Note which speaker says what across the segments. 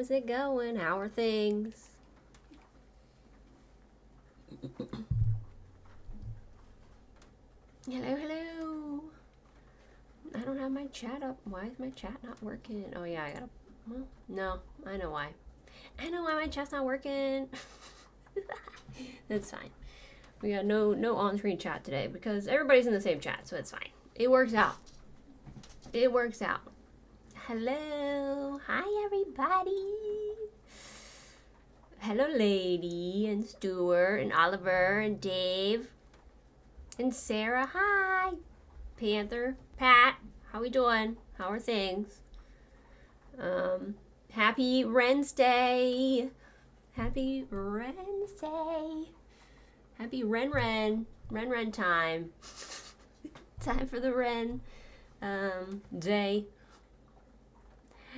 Speaker 1: is it going? How are things? Hello, hello. I don't have my chat up. Why is my chat not working? Oh yeah, I gotta, well, no, I know why. I know why my chat's not working. That's fine. We got no on-screen chat today because everybody's in the same chat, so it's fine. It works out. It works out. Hello. Hi, everybody. Hello, Lady, and Stuart, and Oliver, and Dave, and Sarah. Hi. Panther. Pat. How we doing? How are things? Happy Rensday. Happy Rensday. Happy Ren time. Time for the Ren day.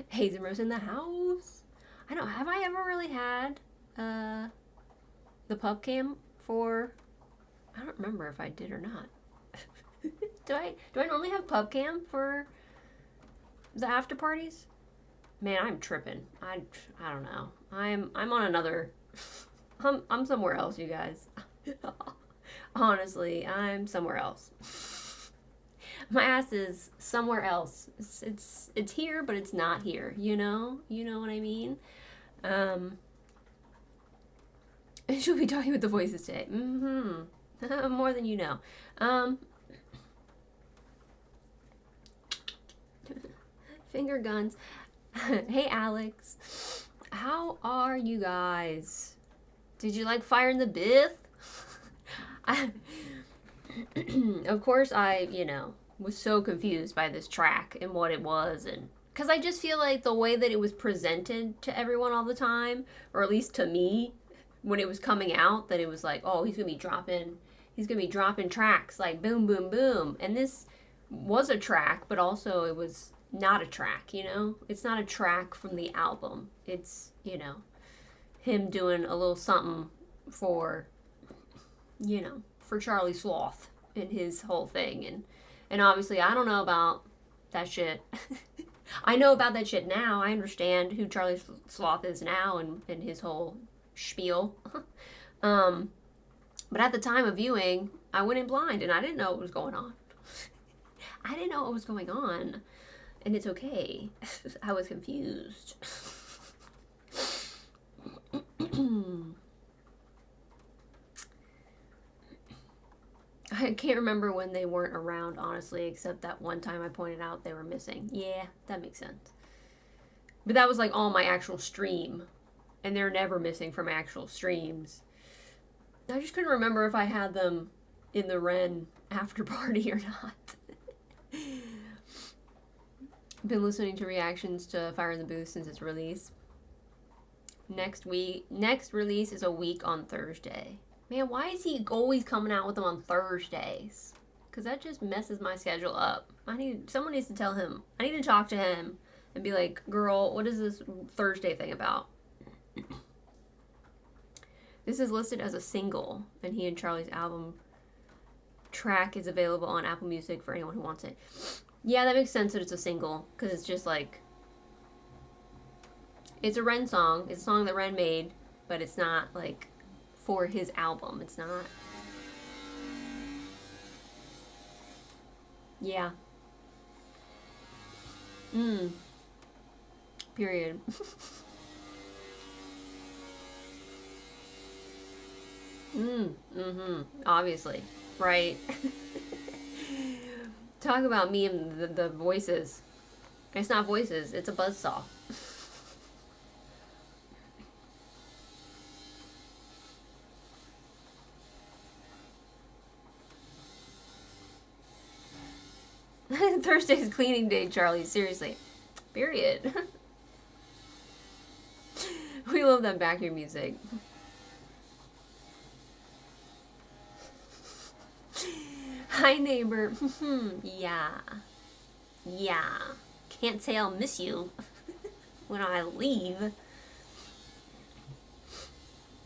Speaker 1: Hazen Rose in the house. I don't, have I ever really had the Pup Cam for, I don't remember if I did or not. Do I normally have Pup Cam for the after parties? Man, I'm tripping. I don't know. I'm on another, I'm somewhere else, you guys. Honestly, I'm somewhere else. My ass is somewhere else. It's here, but it's not here. You know what I mean. She'll be talking with the voices today. More than you know. Finger guns. Hey, Alex. How are you guys? Did you like Fire in the Biff? Of course, I was so confused by this track and what it was, and because I just feel like the way that it was presented to everyone all the time, or at least to me, when it was coming out, that it was like, oh, he's gonna be dropping tracks like boom, boom, boom, and this was a track, but also it was not a track. It's not a track from the album. It's him doing a little something for for Charlie Sloth and his whole thing, and obviously I don't know about that shit. I know about that shit now. I understand who Charlie Sloth is now and his whole spiel. But at the time of viewing, I went in blind and I didn't know what was going on. I didn't know what was going on, and it's okay. I was confused. I can't remember when they weren't around, honestly, except that one time I pointed out they were missing. Yeah, that makes sense. But that was like on my actual stream, and they're never missing from actual streams. I just couldn't remember if I had them in the Ren after party or not. Been listening to reactions to Fire in the Booth since its release. Next release is a week on Thursday. Man, why is he always coming out with them on Thursdays? Because that just messes my schedule up. Someone needs to tell him. I need to talk to him and be like, girl, what is this Thursday thing about? This is listed as a single, and he and Charlie's album track is available on Apple Music for anyone who wants it. Yeah, that makes sense that it's a single, because it's just like, it's a Ren song. It's a song that Ren made, but it's not like for his album. It's not. Yeah. Period. Obviously. Right. Talk about me and the voices. It's not voices, it's a buzzsaw. Thursday's cleaning day, Charlie. Seriously. Period. We love that background music. Hi, neighbor. Yeah. Can't say I'll miss you when I leave.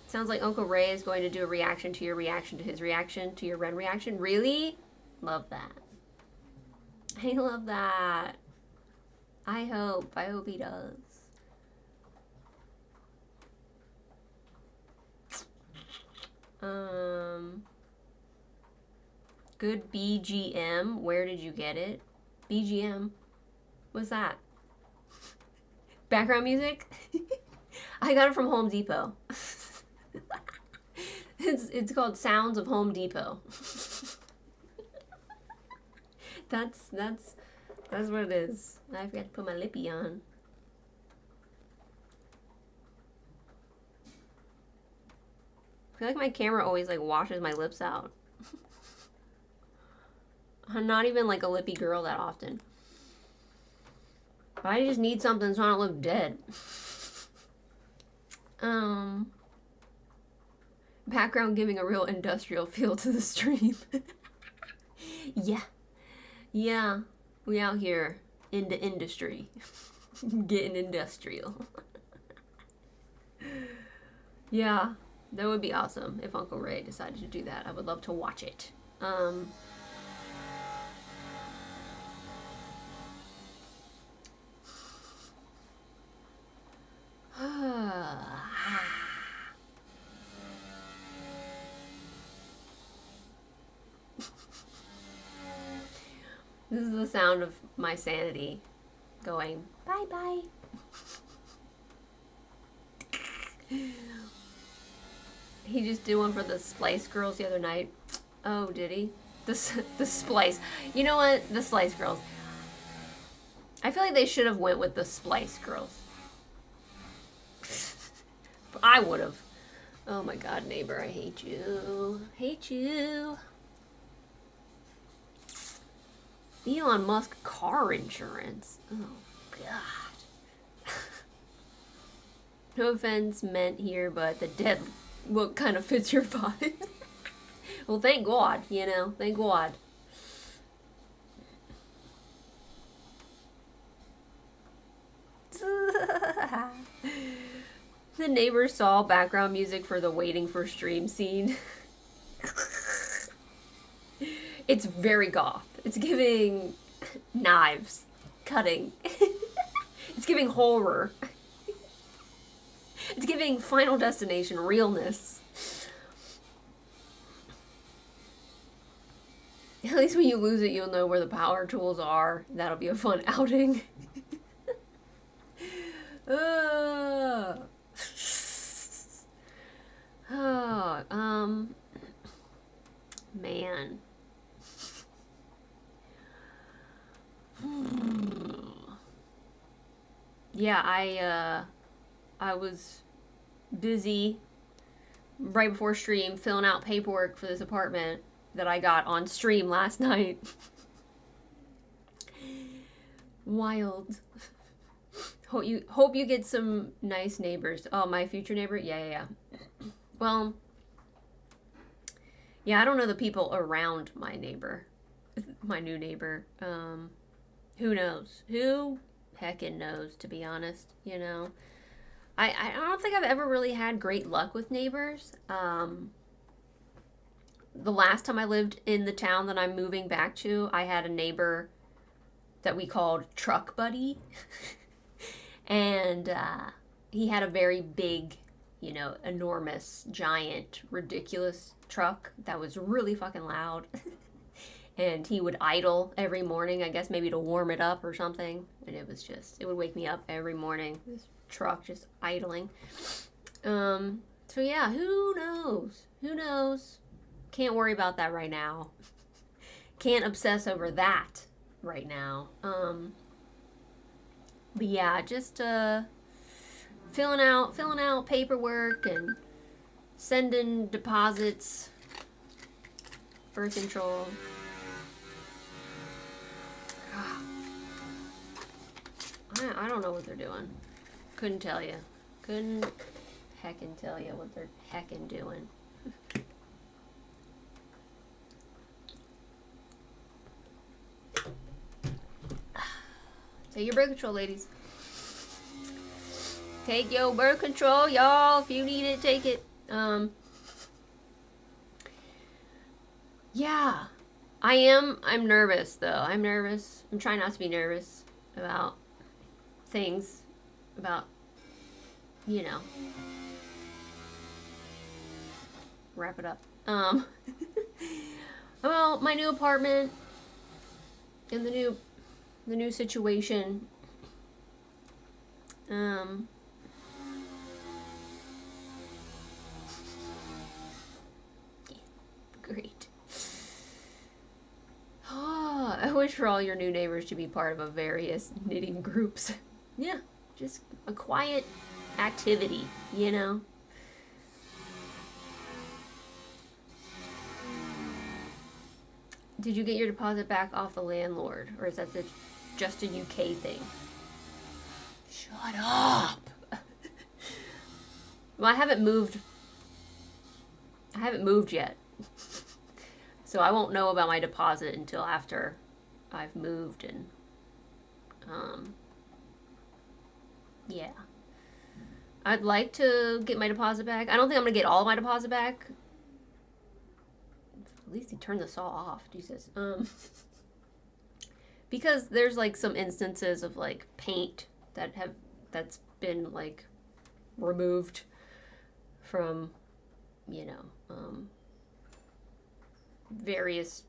Speaker 1: Sounds like Uncle Ray is going to do a reaction to your reaction to his reaction to your Ren reaction. Really? Love that. I love that. I hope he does. Good BGM. Where did you get it? BGM? What's that? Background music? I got it from Home Depot. It's called Sounds of Home Depot. That's what it is. I forgot to put my lippy on. I feel like my camera always like washes my lips out. I'm not even like a lippy girl that often. But I just need something so I don't look dead. Background giving a real industrial feel to the stream. Yeah. Yeah. We out here in the industry. Getting industrial. Yeah. That would be awesome if Uncle Ray decided to do that. I would love to watch it. This is the sound of my sanity going bye-bye. He just did one for the Splice Girls the other night. Oh, did he? The Splice. You know what? The Splice Girls. I feel like they should have went with the Splice Girls. I would have. Oh my god, neighbor, I hate you. Hate you. Elon Musk car insurance. Oh god. No offense meant here, but the dead look kind of fits your vibe. Well, thank God, you know. Thank God. The neighbor saw background music for the waiting for stream scene. It's very goth. It's giving knives, cutting. It's giving horror. It's giving Final Destination realness. At least when you lose it, you'll know where the power tools are. That'll be a fun outing. Man. Yeah, I was busy right before stream filling out paperwork for this apartment that I got on stream last night. Wild. Hope you get some nice neighbors. Oh, my future neighbor? Yeah. Well, yeah, I don't know the people around my neighbor. My new neighbor. Who knows? Who heckin' knows, to be honest, you know? I don't think I've ever really had great luck with neighbors. The last time I lived in the town that I'm moving back to, I had a neighbor that we called Truck Buddy. And he had a very big, you know, enormous, giant, ridiculous truck that was really fucking loud. And he would idle every morning, I guess maybe to warm it up or something. And it was just, it would wake me up every morning. This truck just idling. So yeah, who knows? Who knows? Can't worry about that right now. Can't obsess over that right now. But yeah, just filling out paperwork and sending deposits, birth control. I don't know what they're doing. Couldn't tell you. Couldn't heckin' tell you what they're heckin' doing. Take your birth control, ladies. Take your birth control, y'all. If you need it, take it. Yeah. I'm nervous, though. I'm nervous. I'm trying not to be nervous about things. About, you know. Wrap it up. I'm Well, my new apartment and the new situation. Great. Oh, I wish for all your new neighbors to be part of a various knitting groups. Yeah, just a quiet activity, you know? Did you get your deposit back off the landlord? Or is that just a UK thing? Shut up! Well, I haven't moved yet. So I won't know about my deposit until after I've moved and, yeah. I'd like to get my deposit back. I don't think I'm gonna get all of my deposit back. At least he turned the saw off, Jesus. Because there's like some instances of like paint that's been like removed from, you know, various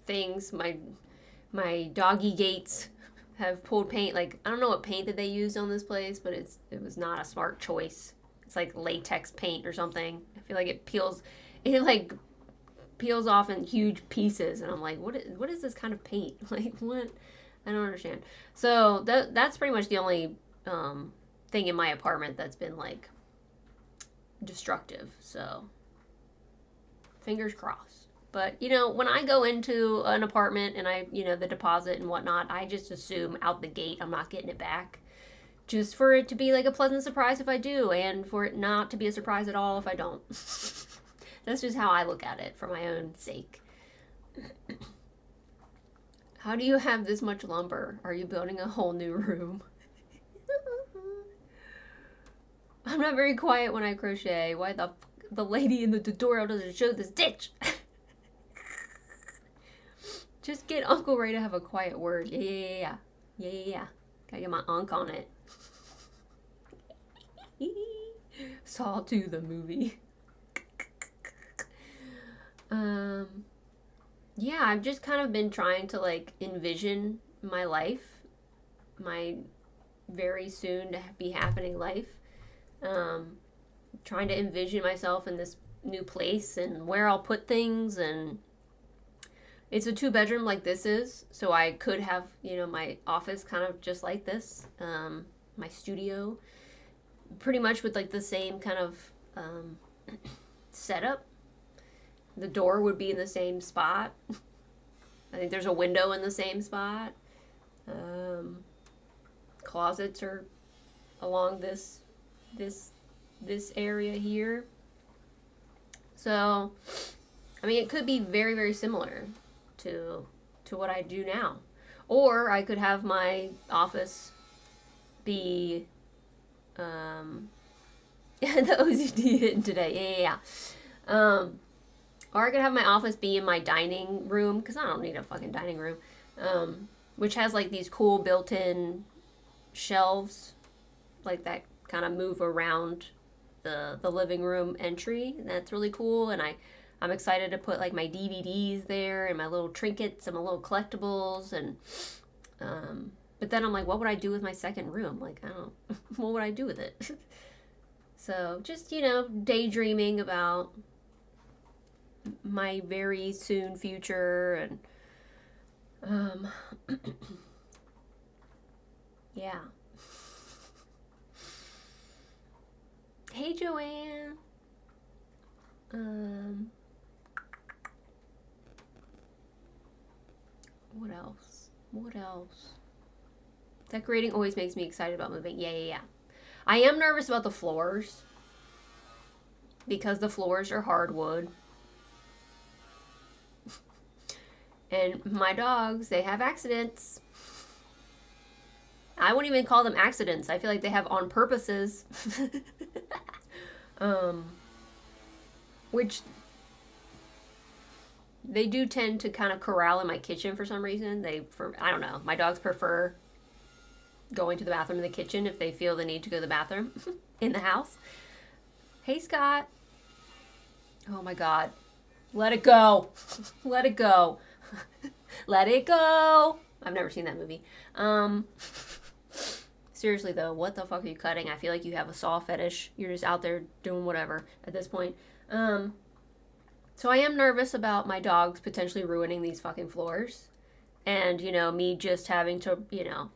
Speaker 1: things. My doggy gates have pulled paint. Like, I don't know what paint that they used on this place, but it was not a smart choice. It's like latex paint or something. I feel like it peels off in huge pieces, and I'm like, what is this kind of paint? Like, what? I don't understand. So that's pretty much the only thing in my apartment that's been like destructive. So fingers crossed. But, you know, when I go into an apartment and the deposit and whatnot, I just assume out the gate I'm not getting it back. Just for it to be like a pleasant surprise if I do, and for it not to be a surprise at all if I don't. That's just how I look at it for my own sake. How do you have this much lumber? Are you building a whole new room? I'm not very quiet when I crochet. Why the lady in the tutorial doesn't show the stitch? Just get Uncle Ray to have a quiet word. Yeah. Gotta get my unk on it. Saw 2 the movie. Yeah, I've just kind of been trying to like envision my life, my very soon to be happening life. Trying to envision myself in this new place and where I'll put things, and it's a 2-bedroom like this is, so I could have, my office kind of just like this, my studio, pretty much with like the same kind of setup. The door would be in the same spot. I think there's a window in the same spot. Closets are along this area here. So, I mean, it could be very, very similar to what I do now. Or I could have my office be, the OCD hidden today. Yeah. Or I could have my office be in my dining room, because I don't need a fucking dining room, which has like these cool built-in shelves, like that kind of move around the living room entry, and that's really cool. And I'm excited to put like my DVDs there and my little trinkets and my little collectibles, and but then I'm like, what would I do with my second room? Like, I don't what would I do with it? So just, daydreaming about my very soon future, and yeah. Hey, Joanne. What else? Decorating always makes me excited about moving. Yeah. I am nervous about the floors, because the floors are hardwood. And my dogs, they have accidents. I wouldn't even call them accidents. I feel like they have on purposes. Which they do tend to kind of corral in my kitchen for some reason. I don't know. My dogs prefer going to the bathroom in the kitchen if they feel the need to go to the bathroom in the house. Hey, Scott. Oh my God. Let it go. Let it go. Let it go. I've never seen that movie. Seriously though, what the fuck are you cutting? I feel like you have a saw fetish. You're just out there doing whatever at this point. So I am nervous about my dogs potentially ruining these fucking floors. And, you know, me just having to, you know,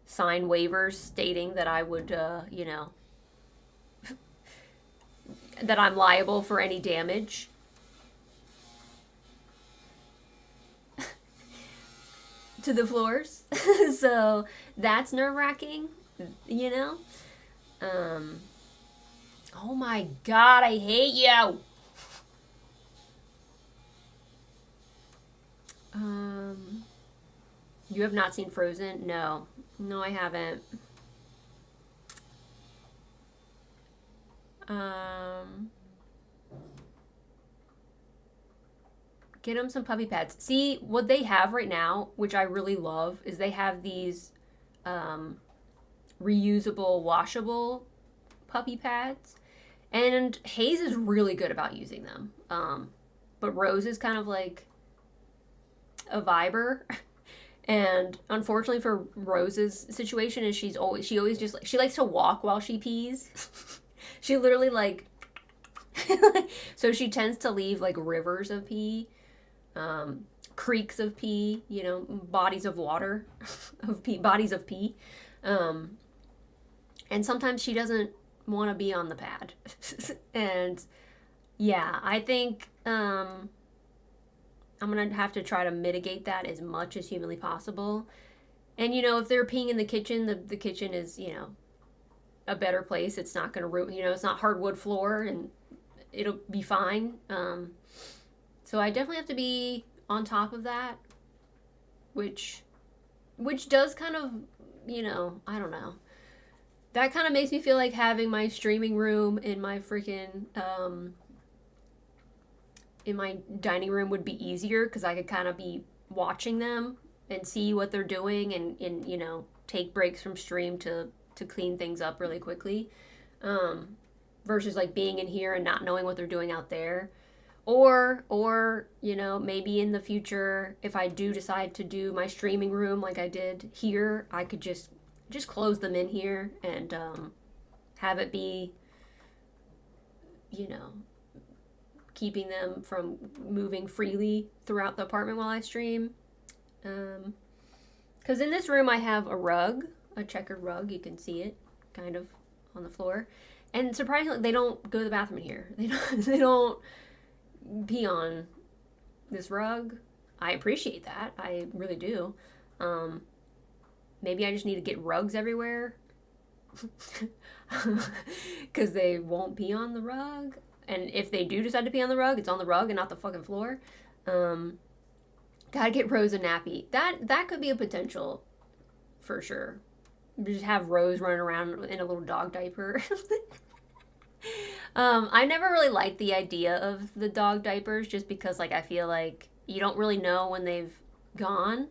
Speaker 1: sign waivers stating that I would, you know, that I'm liable for any damage. To the floors. So that's nerve-wracking, you know? Oh my god, I hate you! You have not seen Frozen? No. No, I haven't. Get them some puppy pads. See, what they have right now, which I really love, is they have these reusable, washable puppy pads. And Hayes is really good about using them. But Rose is kind of like a viber. And unfortunately for Rose's situation is she always just she likes to walk while she pees. She literally like so she tends to leave like rivers of pee, creeks of pee, you know, bodies of water of pee, bodies of pee. And sometimes she doesn't want to be on the pad. And yeah, I think I'm going to have to try to mitigate that as much as humanly possible. And, you know, if they're peeing in the kitchen, the kitchen is, you know, a better place. It's not going to ruin, you know, it's not hardwood floor and it'll be fine. So I definitely have to be on top of that, which does kind of, you know, I don't know. That kind of makes me feel like having my streaming room in my freaking, in my dining room would be easier because I could kind of be watching them and see what they're doing and you know, take breaks from stream to clean things up really quickly, versus like being in here and not knowing what they're doing out there. Or you know, maybe in the future, if I do decide to do my streaming room like I did here, I could just close them in here and have it be, you know, keeping them from moving freely throughout the apartment while I stream. Because in this room I have a rug, a checkered rug. You can see it kind of on the floor. And surprisingly, they don't go to the bathroom in here. They don't pee on this rug. I appreciate that. I really do. Maybe I just need to get rugs everywhere. Because they won't pee on the rug. And if they do decide to pee on the rug, it's on the rug and not the fucking floor. Gotta get Rose a nappy. That could be a potential for sure. Just have Rose running around in a little dog diaper. I never really liked the idea of the dog diapers just because like I feel like you don't really know when they've gone.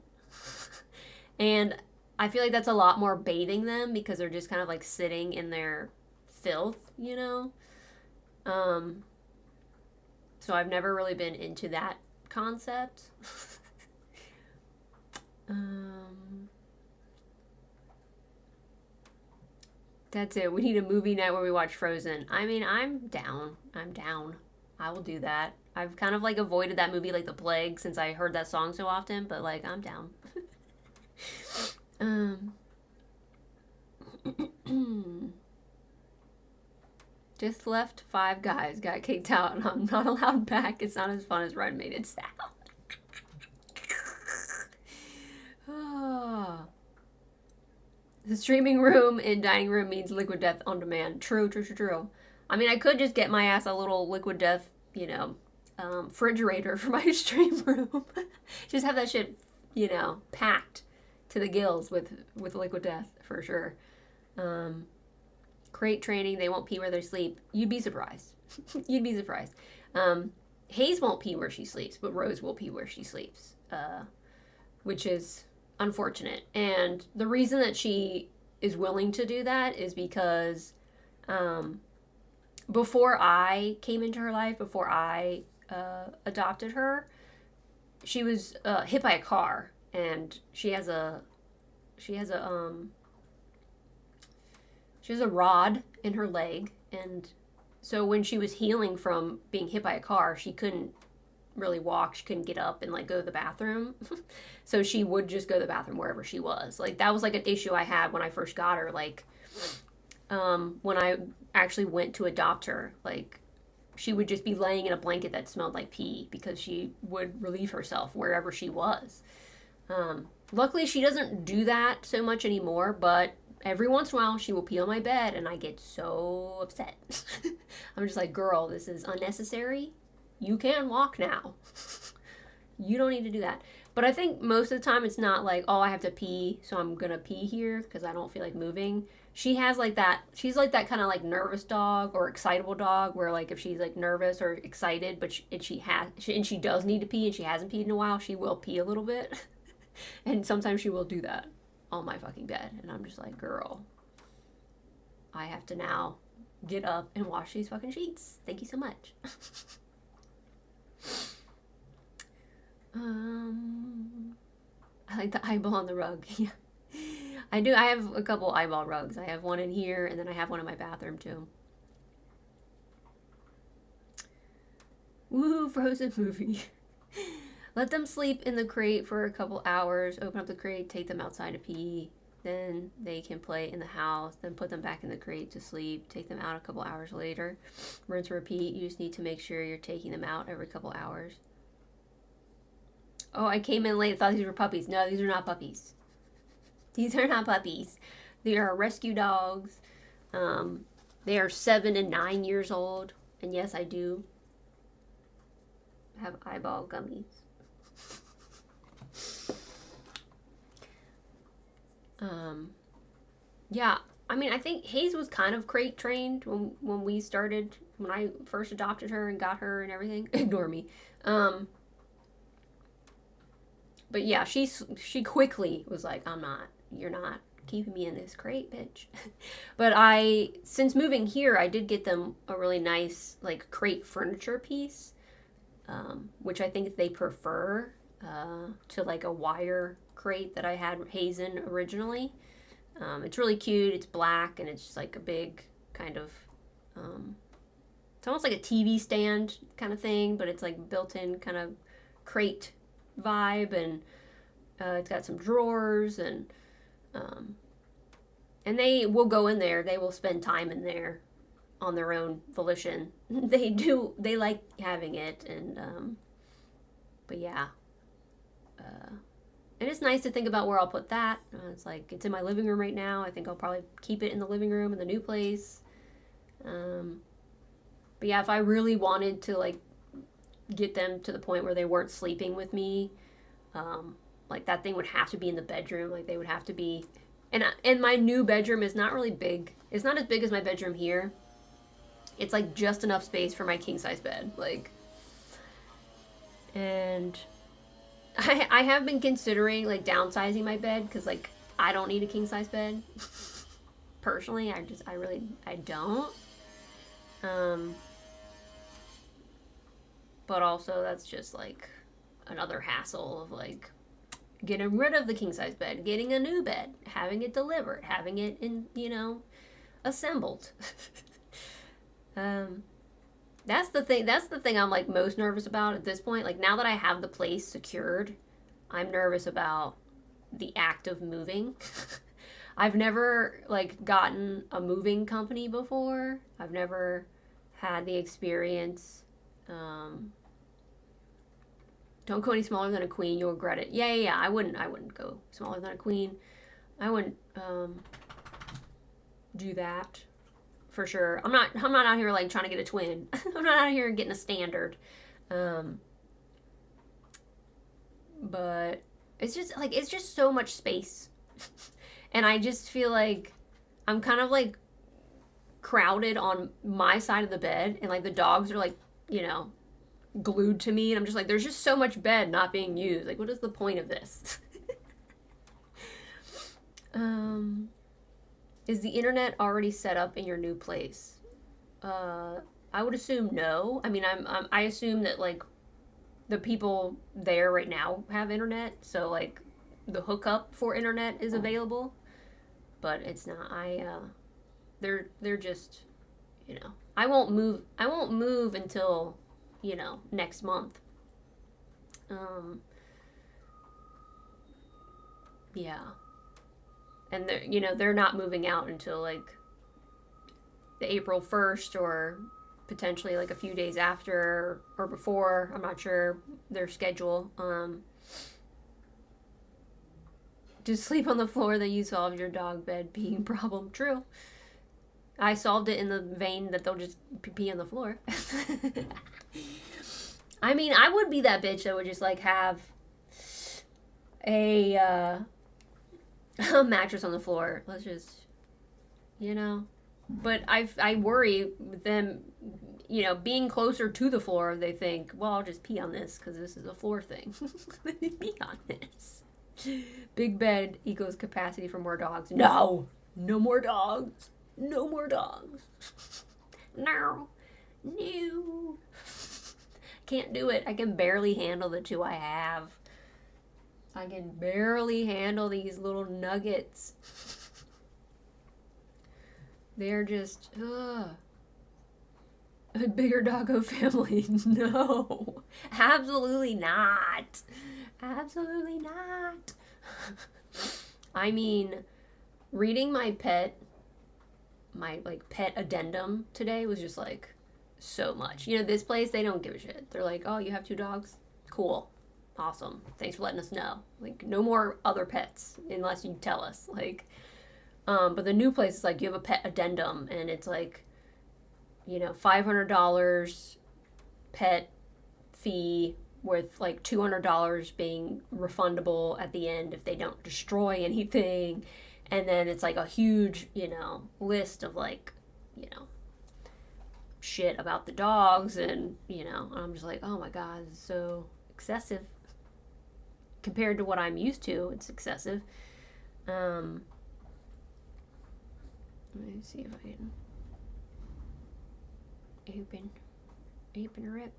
Speaker 1: And I feel like that's a lot more bathing them because they're just kind of like sitting in their filth, you know? So I've never really been into that concept. That's it. We need a movie night where we watch Frozen. I mean, I'm down. I will do that. I've kind of like avoided that movie like the plague since I heard that song so often, but like I'm down. Just left Five Guys, got kicked out, and I'm not allowed back. It's not as fun as Red made it sound. Oh. The streaming room and dining room means Liquid Death on demand. True. I mean, I could just get my ass a little Liquid Death, you know, refrigerator for my stream room. Just have that shit, you know, packed to the gills with Liquid Death for sure. Crate training, they won't pee where they sleep. You'd be surprised. You'd be surprised. Hayes won't pee where she sleeps, but Rose will pee where she sleeps, which is unfortunate. And the reason that she is willing to do that is because before I came into her life, before I adopted her, she was hit by a car, and she has a rod in her leg, and so when she was healing from being hit by a car, she couldn't really walk. She couldn't get up and like go to the bathroom. So she would just go to the bathroom wherever she was. Like that was like an issue I had when I first got her. Like when I actually went to adopt her, like she would just be laying in a blanket that smelled like pee because she would relieve herself wherever she was. Luckily she doesn't do that so much anymore, but every once in a while she will pee on my bed and I get so upset. I'm just like, girl, this is unnecessary. You can walk now. You don't need to do that. But I think most of the time it's not like, oh, I have to pee, so I'm gonna pee here because I don't feel like moving. She has like that, she's like that kind of like nervous dog or excitable dog where like if she's like nervous or excited, but she does need to pee and she hasn't peed in a while, she will pee a little bit. And sometimes she will do that on my fucking bed. And I'm just like, girl, I have to now get up and wash these fucking sheets. Thank you so much. I like the eyeball on the rug. Yeah, I do. I have a couple eyeball rugs. I have one in here, and then I have one in my bathroom too. Woo, Frozen movie. Let them sleep in the crate for a couple hours. Open up the crate, take them outside to pee. Then they can play in the house. Then put them back in the crate to sleep. Take them out a couple hours later. Rinse, repeat. You just need to make sure you're taking them out every couple hours. Oh, I came in late. I thought these were puppies. No, these are not puppies. These are not puppies. They are rescue dogs. They are 7 and 9 years old. And yes, I do have eyeball gummies. Yeah, I mean, I think Hayes was kind of crate trained when we started, when I first adopted her and got her and everything. Ignore me. But yeah, she quickly was like, you're not keeping me in this crate, bitch. But since moving here, I did get them a really nice, like, crate furniture piece, which I think they prefer to, like, a wire crate that I had Hayes in originally. It's really cute. It's black, and it's just, like, a big kind of, it's almost like a TV stand kind of thing, but it's, like, built-in kind of crate vibe, and it's got some drawers, and they will go in there. They will spend time in there on their own volition. They like having it, and but yeah, and it's nice to think about where I'll put that. It's like, it's in my living room right now. I think I'll probably keep it in the living room in the new place. But yeah, if I really wanted to, like, get them to the point where they weren't sleeping with me, like, that thing would have to be in the bedroom. Like, they would have to be, and my new bedroom is not really big. It's not as big as my bedroom here. It's like just enough space for my king size bed, like, and I have been considering, like, downsizing my bed, because, like, I don't need a king size bed. Personally, I don't. But also, that's just, like, another hassle of, like, getting rid of the king-size bed, getting a new bed, having it delivered, having it, assembled. That's the thing I'm, like, most nervous about at this point. Like, now that I have the place secured, I'm nervous about the act of moving. I've never, like, gotten a moving company before. I've never had the experience. Don't go any smaller than a queen, you'll regret it. Yeah, I wouldn't go smaller than a queen. I wouldn't do that for sure. I'm not out here, like, trying to get a twin. I'm not out here getting a standard. But it's just so much space. And I just feel like I'm kind of, like, crowded on my side of the bed, and, like, the dogs are, like, glued to me, and I'm just like, there's just so much bed not being used. Like, what is the point of this? Is the internet already set up in your new place? I would assume no. I mean, I assume that like the people there right now have internet, so like the hookup for internet is available, but it's not. They're just, you know, I won't move. I won't move until, you know, next month. Um, yeah, and they're, you know, they're not moving out until like the April 1st or potentially like a few days after or before. I'm not sure their schedule. To sleep on the floor that you solved your dog bed peeing problem. True. I solved it in the vein that they'll just pee on the floor. I mean, I would be that bitch that would just like have a, a mattress on the floor. Let's just, you know. But I worry with them, you know, being closer to the floor, they think, well, I'll just pee on this because this is a floor thing. Let me pee on this. Big bed equals capacity for more dogs. No! No more dogs. No more dogs. No. No. Can't do it. I can barely handle the two I have. I can barely handle these little nuggets. They're just, ugh. A bigger doggo family. No. Absolutely not. Absolutely not. I mean, reading my like pet addendum today was just like so much. You know, this place, they don't give a shit. They're like, oh, you have 2 dogs? Cool. Awesome. Thanks for letting us know. Like, no more other pets unless you tell us. Like, but the new place is like, you have a pet addendum, and it's like, you know, $500 pet fee with like $200 being refundable at the end if they don't destroy anything. And then it's like a huge, you know, list of like, you know, shit about the dogs, and, you know, I'm just like, oh my God, it's so excessive. Compared to what I'm used to, it's excessive. Let me see if I can open rip.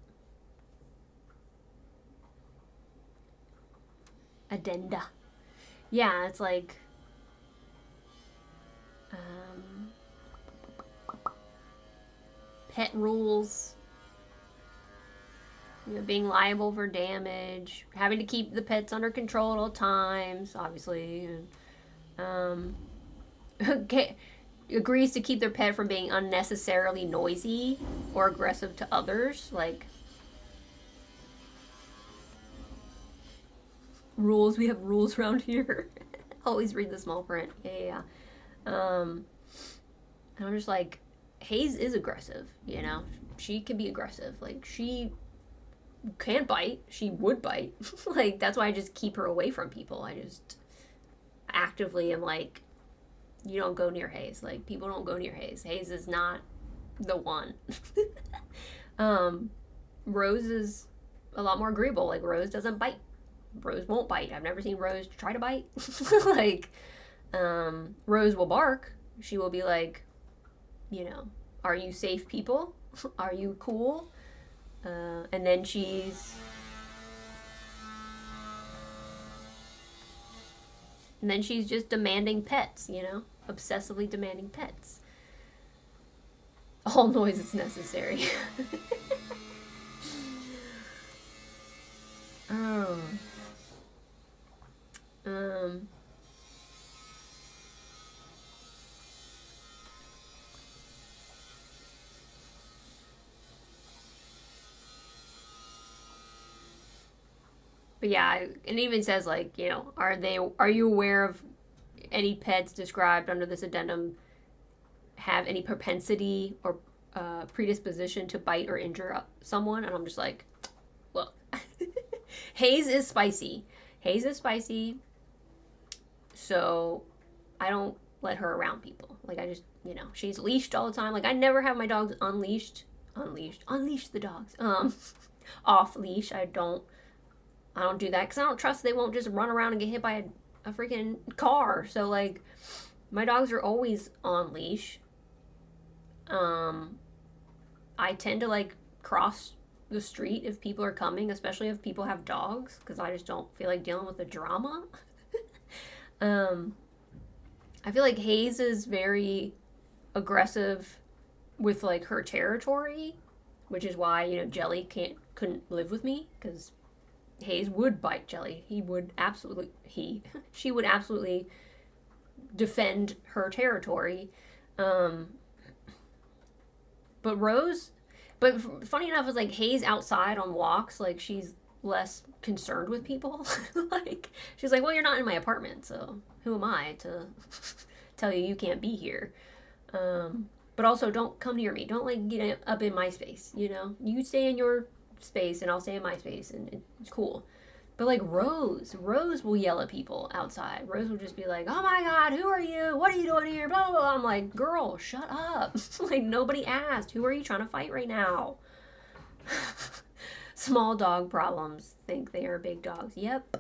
Speaker 1: Addenda. Yeah, it's like pet rules, you know, being liable for damage, having to keep the pets under control at all times, obviously, and okay, agrees to keep their pet from being unnecessarily noisy or aggressive to others. Like, rules, we have rules around here. Always read the small print. Yeah. And I'm just like, Hayes is aggressive, you know? She can be aggressive. Like, she can bite. She would bite. Like, that's why I just keep her away from people. I just actively am like, you don't go near Hayes. Like, people don't go near Hayes. Hayes is not the one. Rose is a lot more agreeable. Like, Rose doesn't bite. Rose won't bite. I've never seen Rose try to bite. Like, Rose will bark. She will be like, you know, are you safe, people? Are you cool? And then she's just demanding pets, you know? Obsessively demanding pets. All noise is necessary. Oh. But yeah, it even says, like, you know, are you aware of any pets described under this addendum have any propensity or predisposition to bite or injure someone? And I'm just like, look, Hayes is spicy. Hayes is spicy, so I don't let her around people. Like, I just, you know, she's leashed all the time. Like, I never have my dogs unleashed. Unleash the dogs. Off leash. I don't do that because I don't trust they won't just run around and get hit by a freaking car. So, like, my dogs are always on leash. I tend to like cross the street if people are coming, especially if people have dogs, because I just don't feel like dealing with the drama. I feel like Hayes is very aggressive with like her territory, which is why, you know, Jelly couldn't live with me, because Hayes would bite Jelly. She would absolutely defend her territory. But funny enough, it's like Hayes outside on walks, like she's less concerned with people. Like she's like, well, you're not in my apartment, so who am I to tell you can't be here? But also don't come near me. Don't like get up in my space. You know, you stay in your space and I'll stay in my space, and it's cool. But like Rose will yell at people outside. Rose will just be like, oh my God, who are you? What are you doing here? Blah, blah, blah. I'm like, girl, shut up. Like, nobody asked. Who are you trying to fight right now? Small dog problems think they are big dogs. Yep.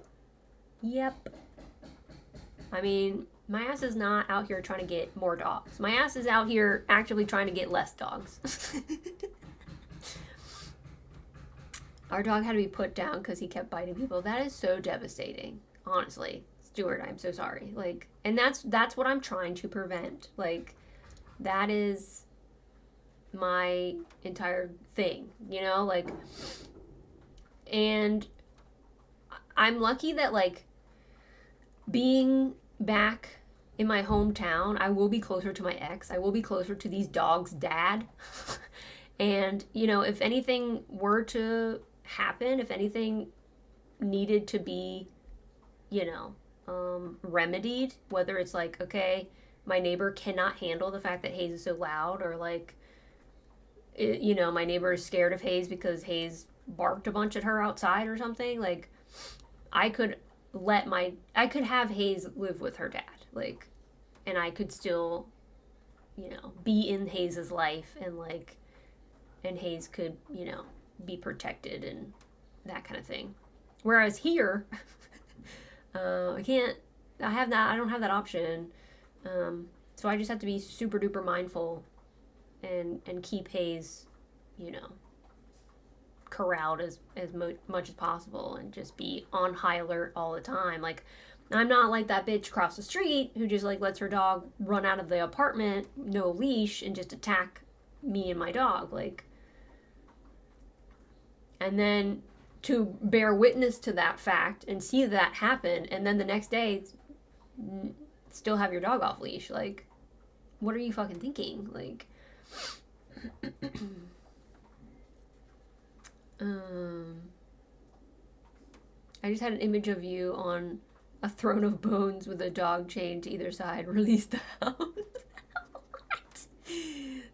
Speaker 1: I mean, my ass is not out here trying to get more dogs. My ass is out here actively trying to get less dogs. Our dog had to be put down because he kept biting people. That is so devastating, honestly. Stuart, I'm so sorry. Like, and that's what I'm trying to prevent. Like, that is my entire thing, you know? Like, and I'm lucky that, like, being back in my hometown, I will be closer to my ex. I will be closer to these dogs' dad. And, you know, if anything were to happen, if anything needed to be, you know, remedied, whether it's like, okay, my neighbor cannot handle the fact that Hayes is so loud, or like, you know, my neighbor is scared of Hayes because Hayes barked a bunch at her outside or something, like, I could have Hayes live with her dad, like, and I could still, you know, be in Hayes's life, and like, and Hayes could, you know, be protected and that kind of thing. Whereas here, I don't have that option. So I just have to be super duper mindful and keep Hayes, you know, corralled as much as possible, and just be on high alert all the time. Like, I'm not like that bitch across the street who just like lets her dog run out of the apartment, no leash, and just attack me and my dog. Like, and then to bear witness to that fact and see that happen, and then the next day still have your dog off leash. Like, what are you fucking thinking? Like, I just had an image of you on a throne of bones with a dog chained to either side. Release the hound. What?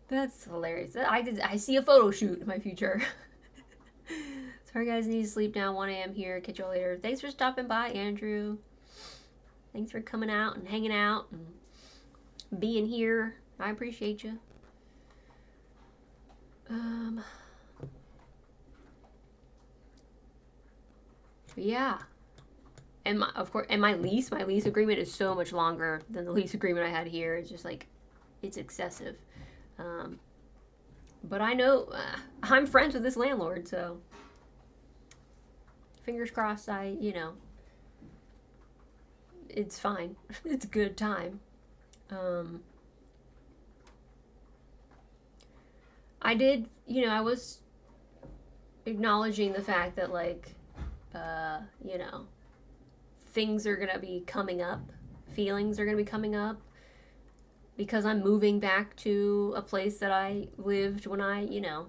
Speaker 1: That's hilarious. I see a photo shoot in my future. Sorry guys, need to sleep now. 1 a.m. here. Catch y'all later. Thanks for stopping by, Andrew. Thanks for coming out and hanging out and being here. I appreciate you. Yeah. And my lease agreement is so much longer than the lease agreement I had here. It's just like, it's excessive. But I know I'm friends with this landlord, so fingers crossed. You know, it's fine. It's a good time. I was acknowledging the fact that, like, you know, things are gonna be coming up, feelings are gonna be coming up, because I'm moving back to a place that I lived when I, you know,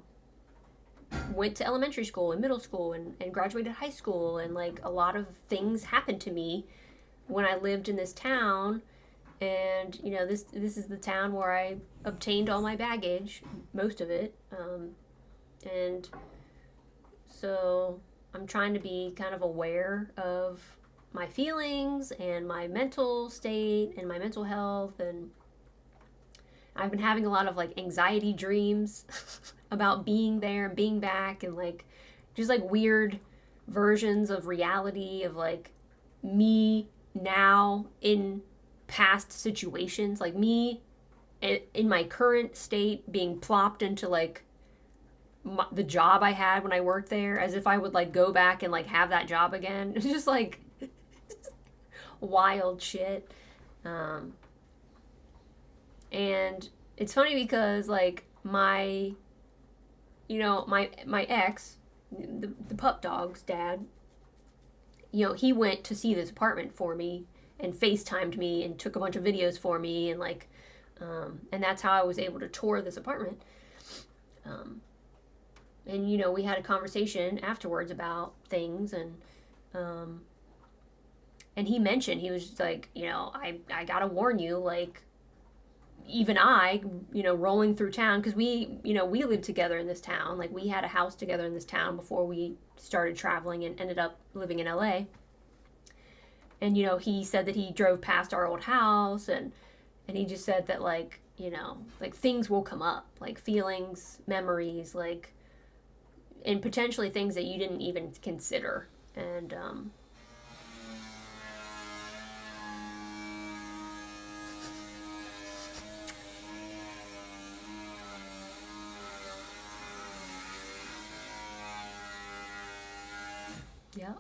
Speaker 1: went to elementary school and middle school and graduated high school, and like, a lot of things happened to me when I lived in this town. And, you know, this is the town where I obtained all my baggage, most of it. And so I'm trying to be kind of aware of my feelings and my mental state and my mental health. And I've been having a lot of like anxiety dreams about being there and being back, and like just like weird versions of reality of like me now in past situations, like me in my current state being plopped into like the job I had when I worked there, as if I would like go back and like have that job again. It's just like wild shit. And it's funny because like my ex, the pup dog's dad, he went to see this apartment for me and FaceTimed me and took a bunch of videos for me, and like, and that's how I was able to tour this apartment. And we had a conversation afterwards about things, and he mentioned, he was just like, I gotta warn you, like, even I, rolling through town, because we lived together in this town. Like, we had a house together in this town before we started traveling and ended up living in LA. And, he said that he drove past our old house, and he just said that, like, like, things will come up, like, feelings, memories, like, and potentially things that you didn't even consider. And, yeah.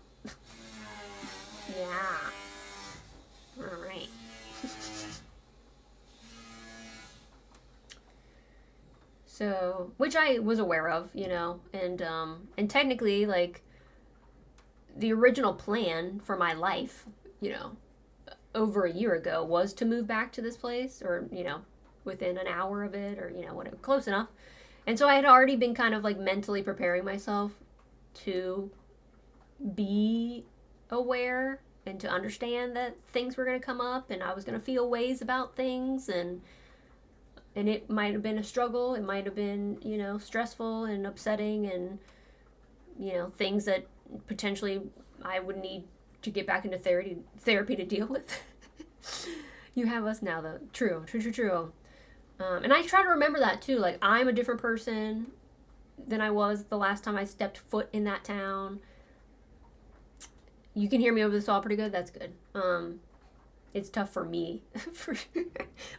Speaker 1: Yeah. All right. So, which I was aware of, and technically, like, the original plan for my life, over a year ago was to move back to this place, or, within an hour of it, or, whatever, close enough. And so I had already been kind of like mentally preparing myself to be aware and to understand that things were going to come up, and I was going to feel ways about things, and it might have been a struggle, it might have been, stressful and upsetting, and, things that potentially I would need to get back into therapy to deal with. You have us now, though. True. And I try to remember that, too. Like, I'm a different person than I was the last time I stepped foot in that town. You can hear me over this all pretty good? That's good. It's tough for me. But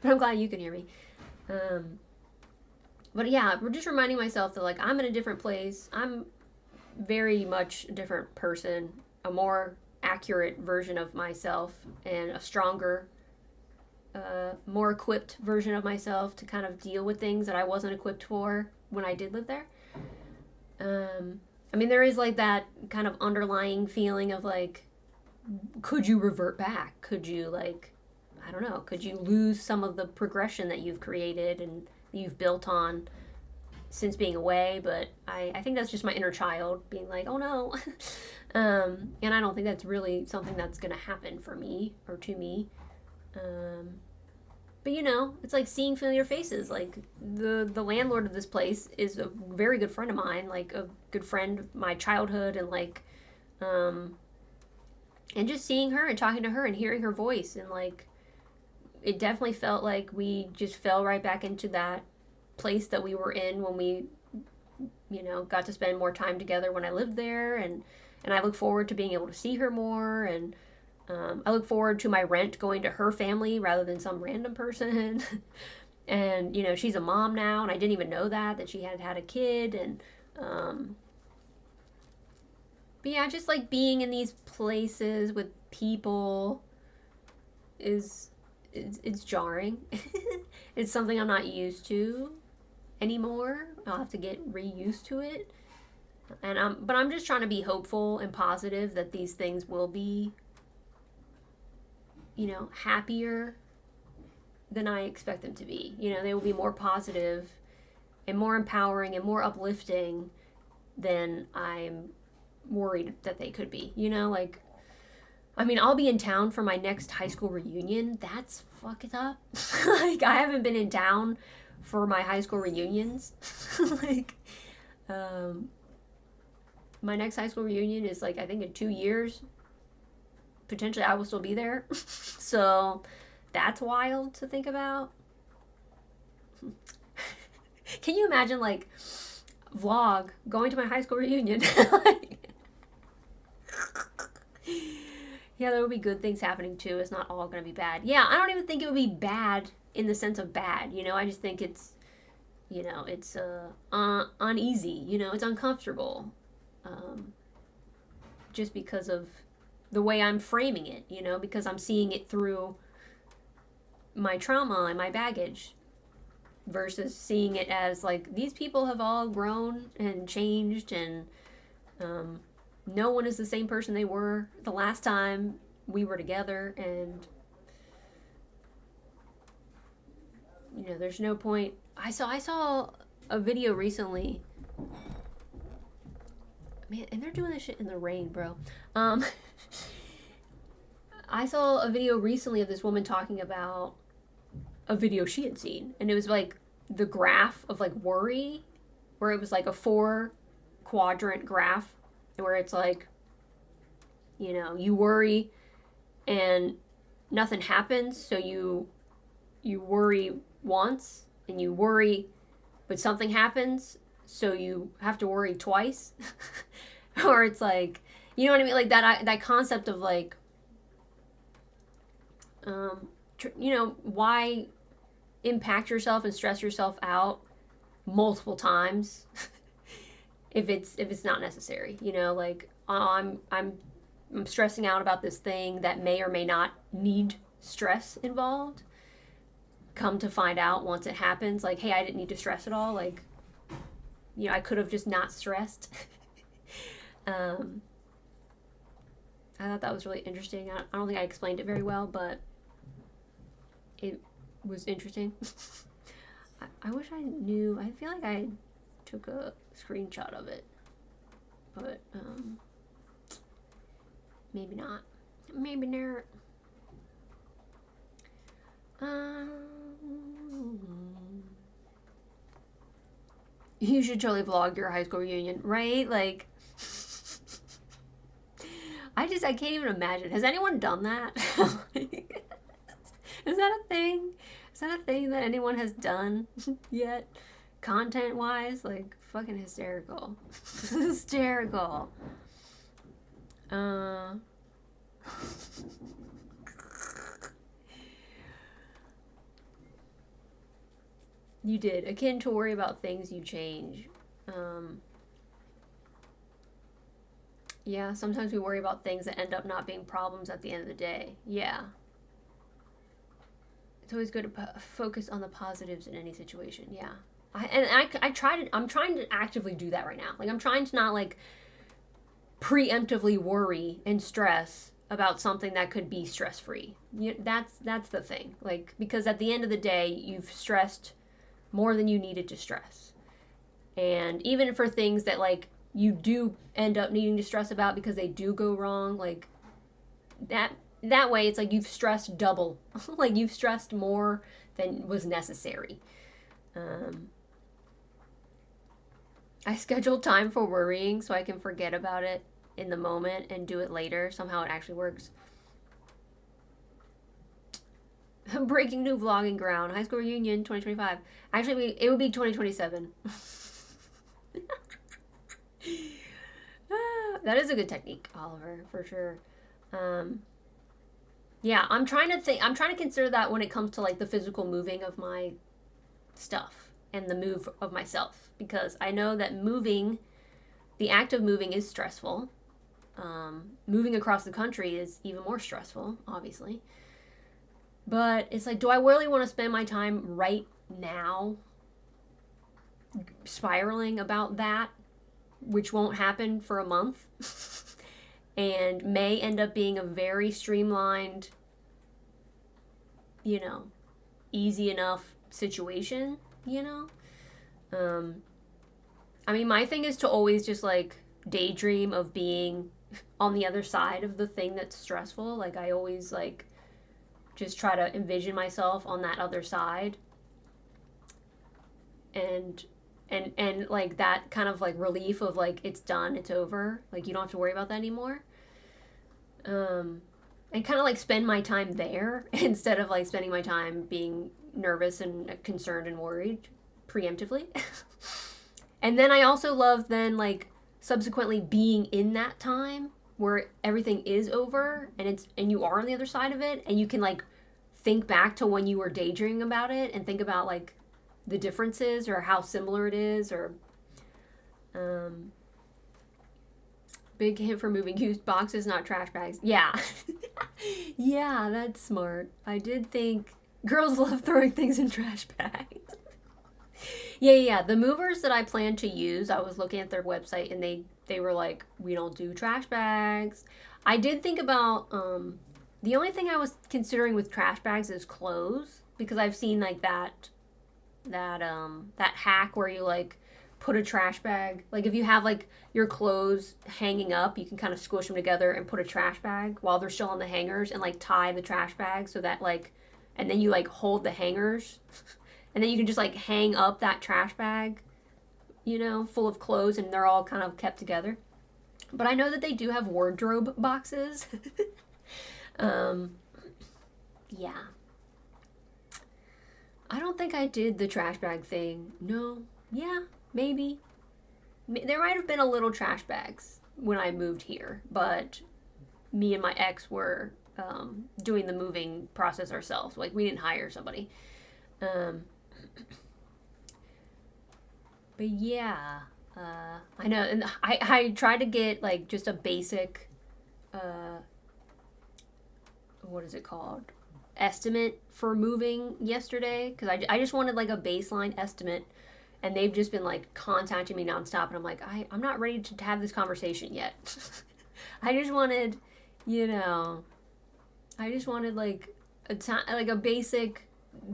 Speaker 1: I'm glad you can hear me. But yeah, we're just reminding myself that, like, I'm in a different place. I'm very much a different person, a more accurate version of myself, and a stronger, more equipped version of myself to kind of deal with things that I wasn't equipped for when I did live there. I mean, there is like that kind of underlying feeling of like, could you revert back? Could you, like, I don't know, could you lose some of the progression that you've created and you've built on since being away? But I think that's just my inner child being like, oh no. And I don't think that's really something that's going to happen for me or to me. But it's like seeing familiar faces. Like the landlord of this place is a very good friend of mine, like a good friend of my childhood, and like, and just seeing her and talking to her and hearing her voice, and like, it definitely felt like we just fell right back into that place that we were in when we, got to spend more time together when I lived there, and I look forward to being able to see her more, and I look forward to my rent going to her family rather than some random person. And, she's a mom now, and I didn't even know that she had a kid. And, but yeah, just like being in these places with people it's jarring. It's something I'm not used to anymore. I'll have to get re-used to it. But I'm just trying to be hopeful and positive that these things will be, happier than I expect them to be. They will be more positive and more empowering and more uplifting than I'm worried that they could be. Like, I mean, I'll be in town for my next high school reunion. That's fucked up. Like, I haven't been in town for my high school reunions. Like, my next high school reunion is, like, I think in 2 years. Potentially I will still be there. So that's wild to think about. Can you imagine, like, vlog going to my high school reunion? Yeah, there will be good things happening too. It's not all going to be bad. Yeah, I don't even think it would be bad in the sense of bad. I just think it's You know, it's uneasy, you know, it's uncomfortable. Just because of the way I'm framing it, you know, because I'm seeing it through my trauma and my baggage versus seeing it as like these people have all grown and changed, and no one is the same person they were the last time we were together. And you know, there's no point. I saw a video recently, man, and they're doing this shit in the rain, bro. I saw a video recently of this woman talking about a video she had seen, and it was like the graph of like worry, where it was like a 4-quadrant graph, where it's like, you know, you worry and nothing happens, so you worry once, and you worry but something happens, so you have to worry twice. Or it's like, you know what I mean, like that concept of like, you know, why impact yourself and stress yourself out multiple times if it's not necessary, you know, like, I'm stressing out about this thing that may or may not need stress involved. Come to find out once it happens, like, hey, I didn't need to stress at all, like, you know, I could have just not stressed. I thought that was really interesting. I don't think I explained it very well, but it was interesting. I wish I knew. I feel like I took a screenshot of it, but maybe not. Maybe not. You should totally vlog your high school reunion, right? Like, I can't even imagine. Has anyone done that? Is that a thing? Is that a thing that anyone has done yet? Content-wise? Like, fucking hysterical. Hysterical. You did. Akin to worry about things you change. Yeah, sometimes we worry about things that end up not being problems at the end of the day. Yeah. It's always good to focus on the positives in any situation. Yeah. I'm trying to actively do that right now. Like, I'm trying to not, like, preemptively worry and stress about something that could be stress-free. That's the thing. Like, because at the end of the day, you've stressed more than you needed to stress. And even for things that, like, you do end up needing to stress about because they do go wrong, like, that way it's like you've stressed double. Like, you've stressed more than was necessary. I scheduled time for worrying so I can forget about it in the moment and do it later. Somehow it actually works. Breaking new vlogging ground. High school reunion 2025. Actually, it would be 2027. That is a good technique, Oliver, for sure. Yeah, I'm trying to consider that when it comes to, like, the physical moving of my stuff and the move of myself, because I know that the act of moving is stressful. Moving across the country is even more stressful, obviously. But it's like, do I really want to spend my time right now spiraling about that, which won't happen for a month and may end up being a very streamlined, you know, easy enough situation, you know? I mean, my thing is to always just, like, daydream of being on the other side of the thing that's stressful. Like, I always, like, just try to envision myself on that other side. And like, that kind of, like, relief of, like, it's done, it's over. Like, you don't have to worry about that anymore. And kind of, like, spend my time there instead of, like, spending my time being nervous and concerned and worried preemptively. And then I also love then, like, subsequently being in that time where everything is over and you are on the other side of it, and you can, like, think back to when you were daydreaming about it and think about, like, the difference is or how similar it is, or big hint for moving used boxes, not trash bags. Yeah. Yeah, that's smart. I did think girls love throwing things in trash bags. Yeah. The movers that I plan to use, I was looking at their website and they were like, we don't do trash bags. I did think about, the only thing I was considering with trash bags is clothes, because I've seen like that hack where you like put a trash bag, like if you have like your clothes hanging up, you can kind of squish them together and put a trash bag while they're still on the hangers and like tie the trash bag so that like, and then you like hold the hangers and then you can just like hang up that trash bag, you know, full of clothes, and they're all kind of kept together. But I know that they do have wardrobe boxes. Yeah. I don't think I did the trash bag thing. No. Yeah, maybe. There might have been a little trash bags when I moved here, but me and my ex were doing the moving process ourselves. Like, we didn't hire somebody. But yeah, I know, and I tried to get like just a basic, what is it called? Estimate for moving yesterday, because I just wanted like a baseline estimate, and they've just been like contacting me nonstop, and I'm like, I'm not ready to have this conversation yet. I just wanted, you know, like a basic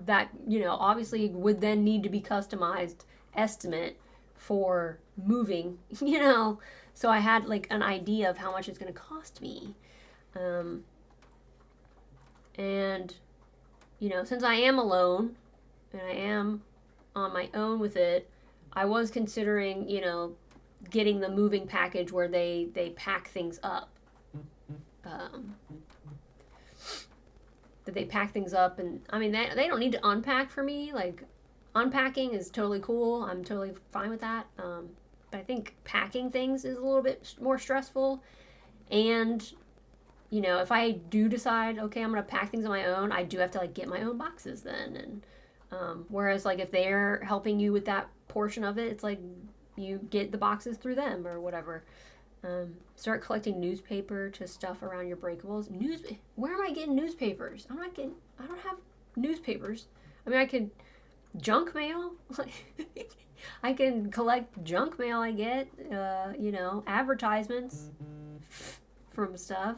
Speaker 1: that, you know, obviously would then need to be customized estimate for moving, you know, so I had like an idea of how much it's going to cost me. And, you know, since I am alone and I am on my own with it, I was considering, you know, getting the moving package where they pack things up. That they pack things up, and I mean, they don't need to unpack for me. Like, unpacking is totally cool. I'm totally fine with that. But I think packing things is a little bit more stressful. And, you know, if I do decide, okay, I'm going to pack things on my own, I do have to, like, get my own boxes then. And whereas, like, if they're helping you with that portion of it, it's like you get the boxes through them or whatever. Start collecting newspaper to stuff around your breakables. Where am I getting newspapers? I don't have newspapers. I mean, I could junk mail. I can collect junk mail I get, you know, advertisements from stuff.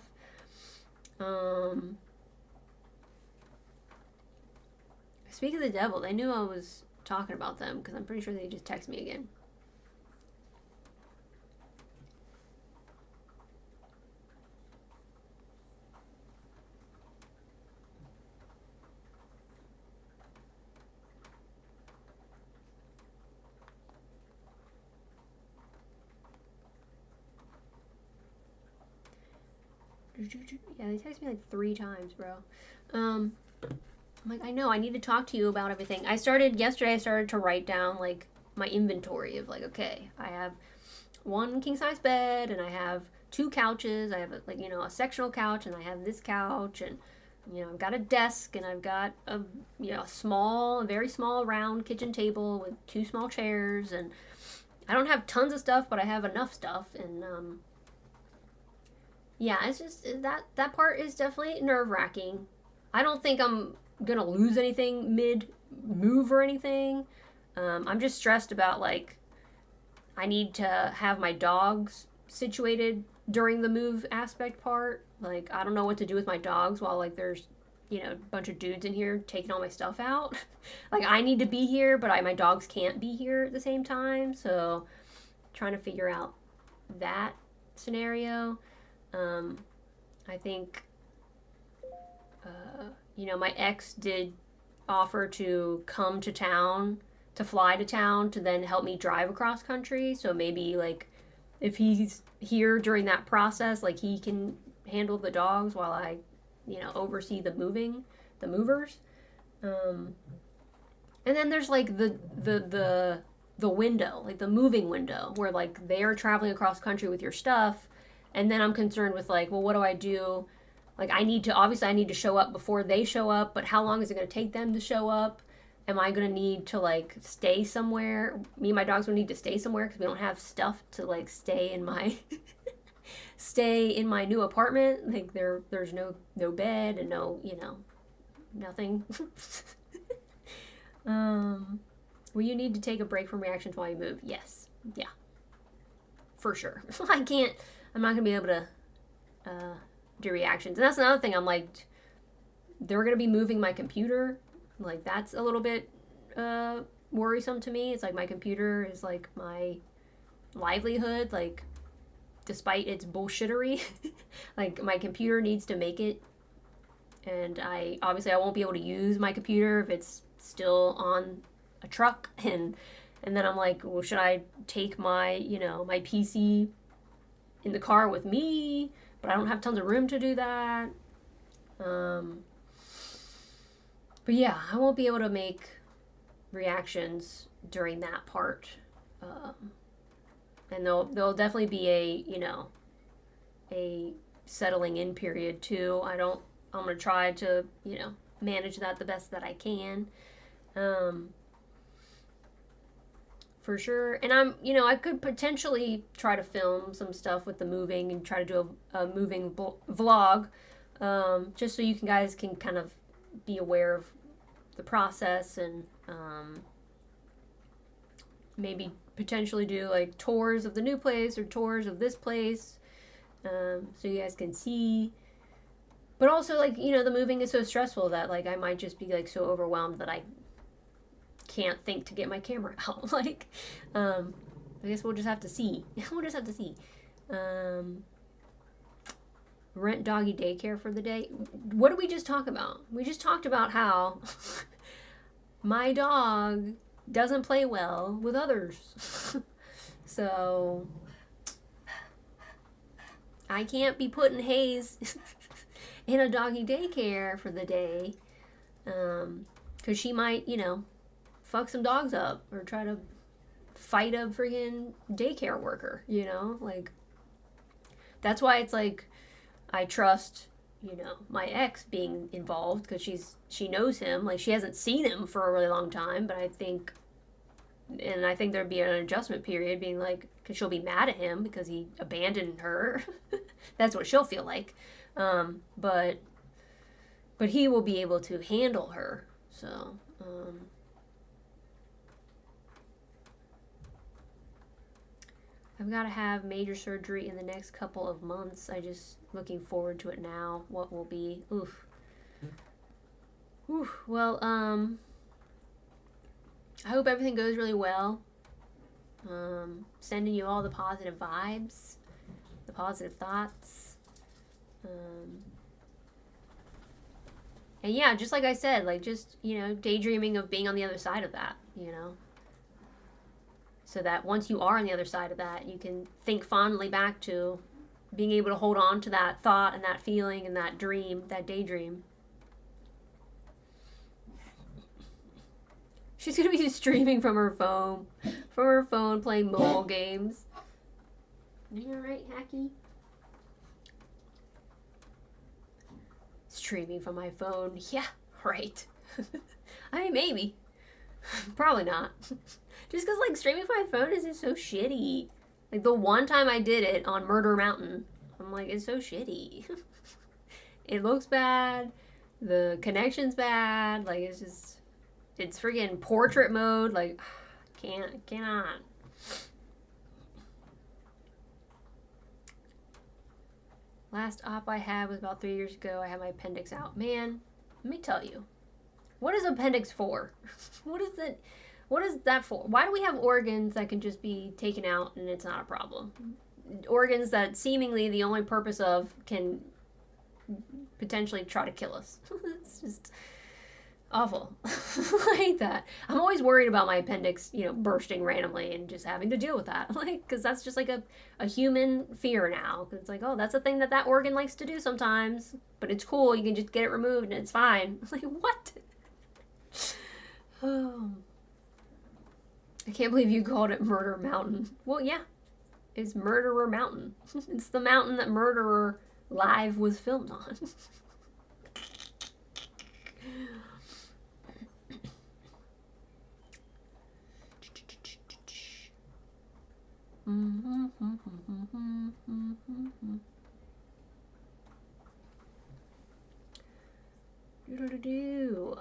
Speaker 1: Speak of the devil, they knew I was talking about them because I'm pretty sure they just texted me again. Yeah, they text me like 3 times, bro. I'm like, I know, I need to talk to you about everything. Yesterday I started to write down like my inventory of like, okay, I have 1 king size bed, and I have 2 couches. I have like, you know, a sectional couch, and I have this couch, and, you know, I've got a desk, and I've got a, you know, a very small round kitchen table with 2 small chairs, and I don't have tons of stuff, but I have enough stuff, and yeah, it's just that part is definitely nerve-wracking. I don't think I'm gonna lose anything mid-move or anything. I'm just stressed about, like, I need to have my dogs situated during the move aspect part. Like, I don't know what to do with my dogs while, like, there's, you know, a bunch of dudes in here taking all my stuff out. Like, I need to be here, but my dogs can't be here at the same time. So, trying to figure out that scenario. I think, you know, my ex did offer to come to town, to fly to town, to then help me drive across country. So maybe, like, if he's here during that process, like, he can handle the dogs while I, you know, oversee the movers. And then there's, like, the window, like, the moving window, where, like, they're traveling across country with your stuff. And then I'm concerned with, like, well, what do I do? Like, obviously I need to show up before they show up, but how long is it going to take them to show up? am I gonna need to like stay somewhere? Me and my dogs will need to stay somewhere because we don't have stuff to like stay in my stay in my new apartment. Like there's no bed and no, you know, nothing. Will you need to take a break from reactions while you move? Yes. Yeah. For sure. I'm not gonna be able to do reactions. And that's another thing. I'm like, they're gonna be moving my computer. Like, that's a little bit worrisome to me. It's like my computer is like my livelihood. Like, despite its bullshittery, like my computer needs to make it. And I won't be able to use my computer if it's still on a truck. And then I'm like, well, should I take my, you know, my PC in the car with me? But I don't have tons of room to do that. But yeah, I won't be able to make reactions during that part. And there'll definitely be a settling in period too. I'm going to try to, you know, manage that the best that I can. For sure. And I could potentially try to film some stuff with the moving and try to do a moving vlog, just so you guys can kind of be aware of the process, and maybe potentially do like tours of the new place or tours of this place, so you guys can see. But also, like, you know, the moving is so stressful that like I might just be like so overwhelmed that I can't think to get my camera out. Like, I guess we'll just have to see. We'll just have to see. Rent doggy daycare for the day. What did we just talk about? We just talked about how my dog doesn't play well with others. So I can't be putting Hayes in a doggy daycare for the day, because she might, you know, fuck some dogs up or try to fight a friggin' daycare worker, you know? Like, that's why it's like, I trust, you know, my ex being involved, because she knows him. Like, she hasn't seen him for a really long time, but I think there'd be an adjustment period, being like, because she'll be mad at him because he abandoned her. That's what she'll feel like. But he will be able to handle her. So, I've got to have major surgery in the next couple of months. I just looking forward to it now. What will be? Oof. Oof. Well, I hope everything goes really well. Sending you all the positive vibes, the positive thoughts. And yeah, just like I said, like, just, you know, daydreaming of being on the other side of that, you know. So that once you are on the other side of that, you can think fondly back to being able to hold on to that thought and that feeling and that dream, that daydream. She's going to be streaming from her phone, playing mobile games. Are you alright, Hacky? Streaming from my phone. Yeah, right. I mean, maybe. Probably not. Just because, like, streaming from my phone is just so shitty. Like, the one time I did it on Murder Mountain, I'm like, it's so shitty. It looks bad. The connection's bad. Like, it's friggin' portrait mode. Like, cannot. Last op I had was about 3 years ago. I had my appendix out. Man, let me tell you. What is appendix for? What is that for? Why do we have organs that can just be taken out and it's not a problem? Organs that seemingly the only purpose of can potentially try to kill us. It's just awful. I hate that. I'm always worried about my appendix, you know, bursting randomly and just having to deal with that. Like, because that's just like a human fear now. Cause it's like, oh, that's a thing that organ likes to do sometimes. But it's cool. You can just get it removed and it's fine. Like, what? Oh. I can't believe you called it Murder Mountain. Well, yeah. It's Murderer Mountain. It's the mountain that Murderer Live was filmed on. Do-do-do-do.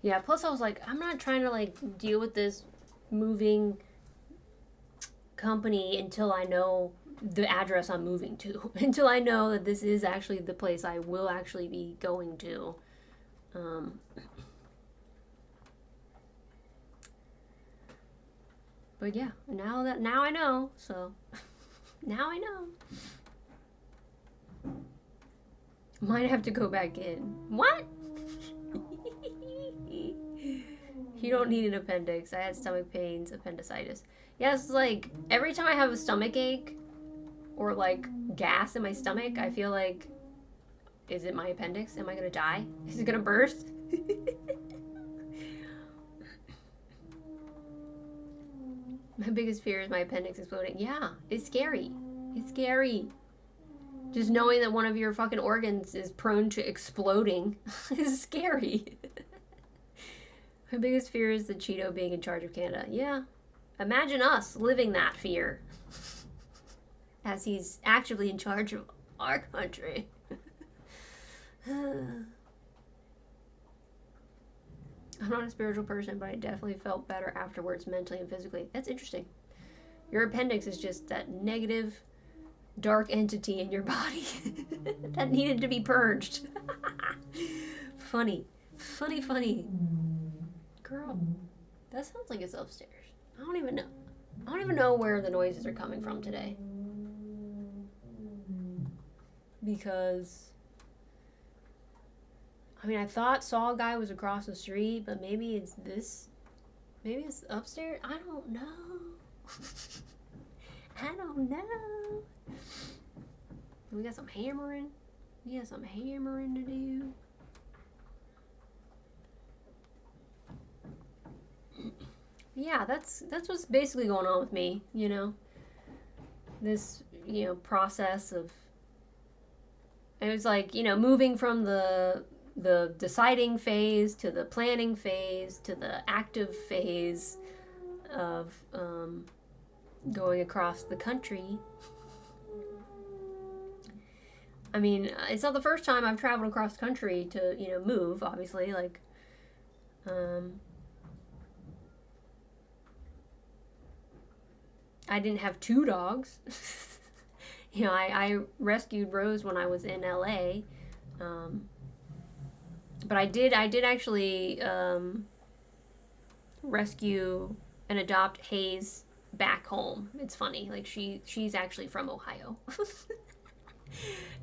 Speaker 1: Yeah, plus I was like, I'm not trying to like deal with this moving company until I know the address I'm moving to. Until I know that this is actually the place I will actually be going to. But yeah, now I know, so now I know. Might have to go back in. What? You don't need an appendix. I had stomach pains, appendicitis. Yes, like every time I have a stomach ache or like gas in my stomach, I feel like, is it my appendix? Am I gonna die? Is it gonna burst? My biggest fear is my appendix exploding. Yeah, it's scary. It's scary. Just knowing that one of your fucking organs is prone to exploding is scary. My biggest fear is the Cheeto being in charge of Canada. Yeah. Imagine us living that fear. As he's actively in charge of our country. I'm not a spiritual person, but I definitely felt better afterwards, mentally and physically. That's interesting. Your appendix is just that negative, dark entity in your body that needed to be purged. Funny. Funny. Girl, that sounds like it's upstairs. I don't even know where the noises are coming from today. Because I mean, I thought Saw Guy was across the street, but maybe it's this. Maybe it's upstairs. I don't know. I don't know. We got some hammering. We got some hammering to do. Yeah, that's what's basically going on with me, you know. This, you know, process of, it was like, you know, moving from the deciding phase to the planning phase to the active phase of going across the country. I mean, it's not the first time I've traveled across the country to, you know, move, obviously, like, I didn't have two dogs. You know, I rescued Rose when I was in LA. But I did actually rescue and adopt Hayes back home. It's funny. Like she's actually from Ohio.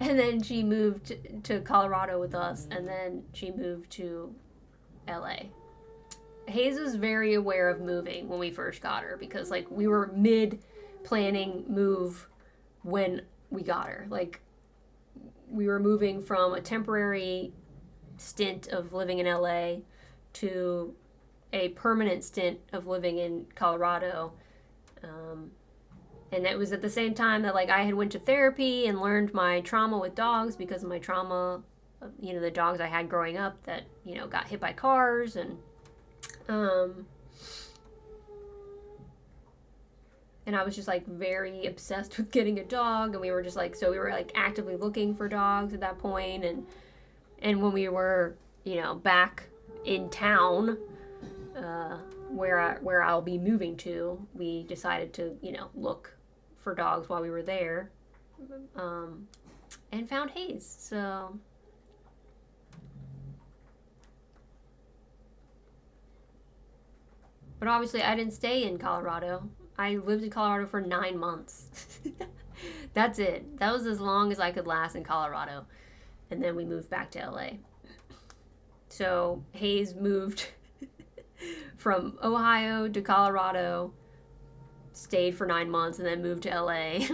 Speaker 1: And then she moved to Colorado with us, and then she moved to LA. Hayes was very aware of moving when we first got her, because like we were mid planning move when we got her. Like we were moving from a temporary stint of living in LA to a permanent stint of living in Colorado. And it was at the same time that like I had went to therapy and learned my trauma with dogs, because of my trauma, you know, the dogs I had growing up that, you know, got hit by cars. And I was just like very obsessed with getting a dog, and we were just like, so we were like actively looking for dogs at that point. And when we were, you know, back in town, where I'll be moving to, we decided to, you know, look for dogs while we were there, and found Hayes. So But obviously, I didn't stay in Colorado. I lived in Colorado for 9 months. That's it. That was as long as I could last in Colorado. And then we moved back to LA. So Hayes moved from Ohio to Colorado, stayed for 9 months, and then moved to LA.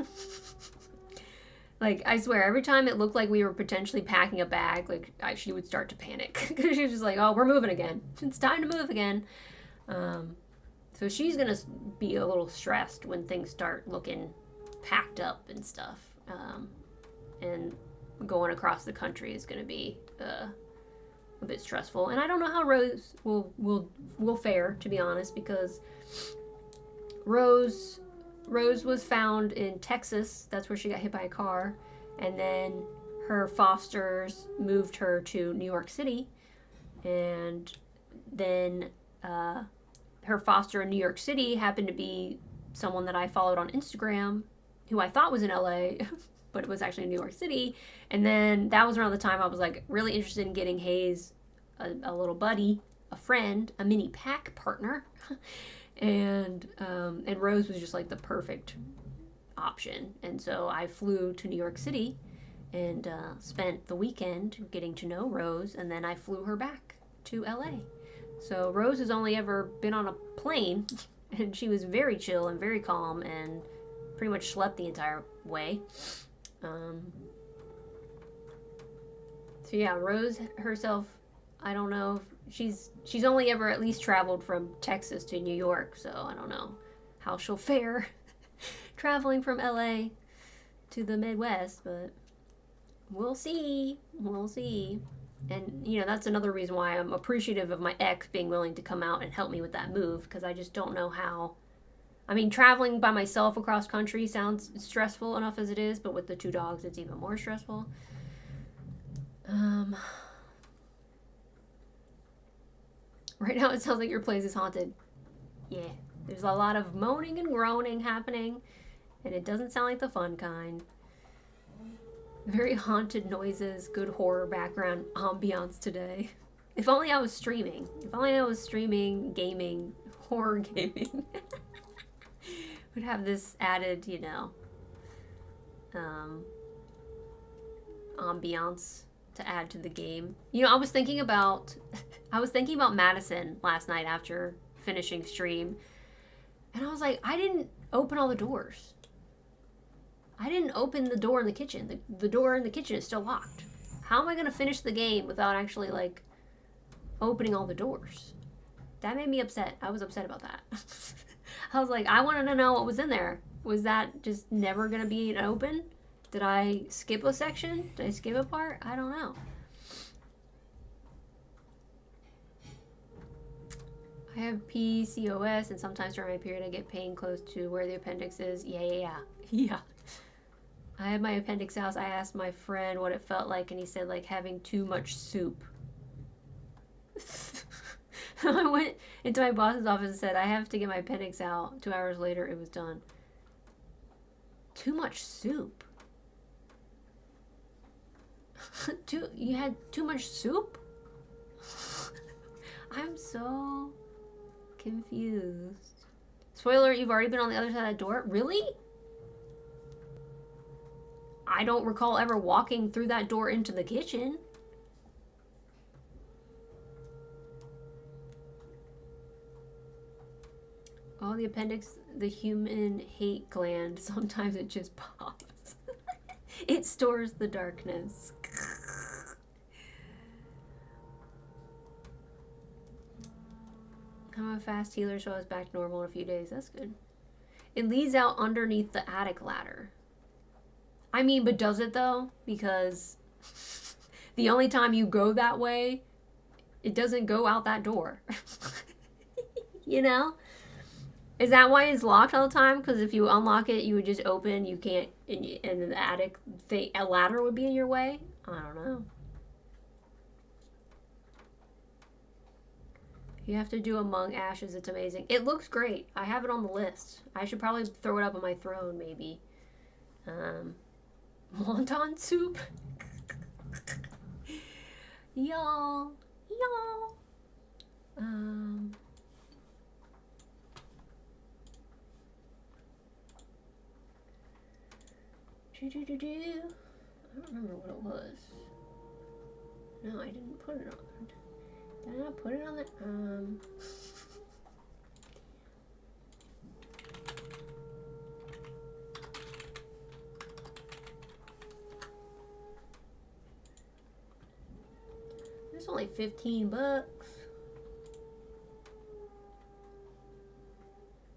Speaker 1: Like, I swear, every time it looked like we were potentially packing a bag, like, she would start to panic. Because she was just like, oh, we're moving again. It's time to move again. So she's going to be a little stressed when things start looking packed up and stuff. And going across the country is going to be a bit stressful. And I don't know how Rose will fare, to be honest, because Rose was found in Texas. That's where she got hit by a car. And then her fosters moved her to New York City. And then her foster in New York City happened to be someone that I followed on Instagram, who I thought was in LA, but it was actually in New York City. And then that was around the time I was like really interested in getting Hayes a little buddy, a friend, a mini pack partner. And Rose was just like the perfect option. And so I flew to New York City and spent the weekend getting to know Rose, and then I flew her back to LA. So Rose has only ever been on a plane, and she was very chill and very calm and pretty much slept the entire way. So yeah, Rose herself, I don't know. She's only ever at least traveled from Texas to New York, so I don't know how she'll fare traveling from LA to the Midwest, but we'll see. We'll see. And, you know, that's another reason why I'm appreciative of my ex being willing to come out and help me with that move, because I just don't know how. I mean, traveling by myself across country sounds stressful enough as it is, but with the 2 dogs, it's even more stressful. Right now, it sounds like your place is haunted. Yeah, there's a lot of moaning and groaning happening, and it doesn't sound like the fun kind. Very haunted noises, good horror background ambiance today. If only I was streaming. If only I was streaming, gaming, horror gaming. Would have this added, you know, ambiance to add to the game. You know, I was thinking about Madison last night after finishing stream, and I was like, I didn't open all the doors. I didn't open the door in the kitchen. The door in the kitchen is still locked. How am I going to finish the game without actually, like, opening all the doors? That made me upset. I was upset about that. I was like, I wanted to know what was in there. Was that just never going to be open? Did I skip a section? Did I skip a part? I don't know. I have PCOS, and sometimes during my period I get pain close to where the appendix is. Yeah. I had my appendix out. I asked my friend what it felt like, and he said, like, having too much soup. I went into my boss's office and said, I have to get my appendix out. 2 hours later, it was done. Too much soup? You had too much soup? I'm so confused. Spoiler, you've already been on the other side of that door? Really? I don't recall ever walking through that door into the kitchen. Oh, the appendix, the human hate gland. Sometimes it just pops. It stores the darkness. I'm a fast healer, so I was back to normal in a few days. That's good. It leads out underneath the attic ladder. I mean, but does it though? Because the only time you go that way, it doesn't go out that door. You know? Is that why it's locked all the time? Because if you unlock it, you would just open, you can't, and the attic, a ladder would be in your way? I don't know. You have to do Among Ashes. It's amazing. It looks great. I have it on the list. I should probably throw it up on my throne, maybe. Wonton soup? Y'all. don't remember what it was. No, I didn't put it on. Did I not put it on the It's only $15.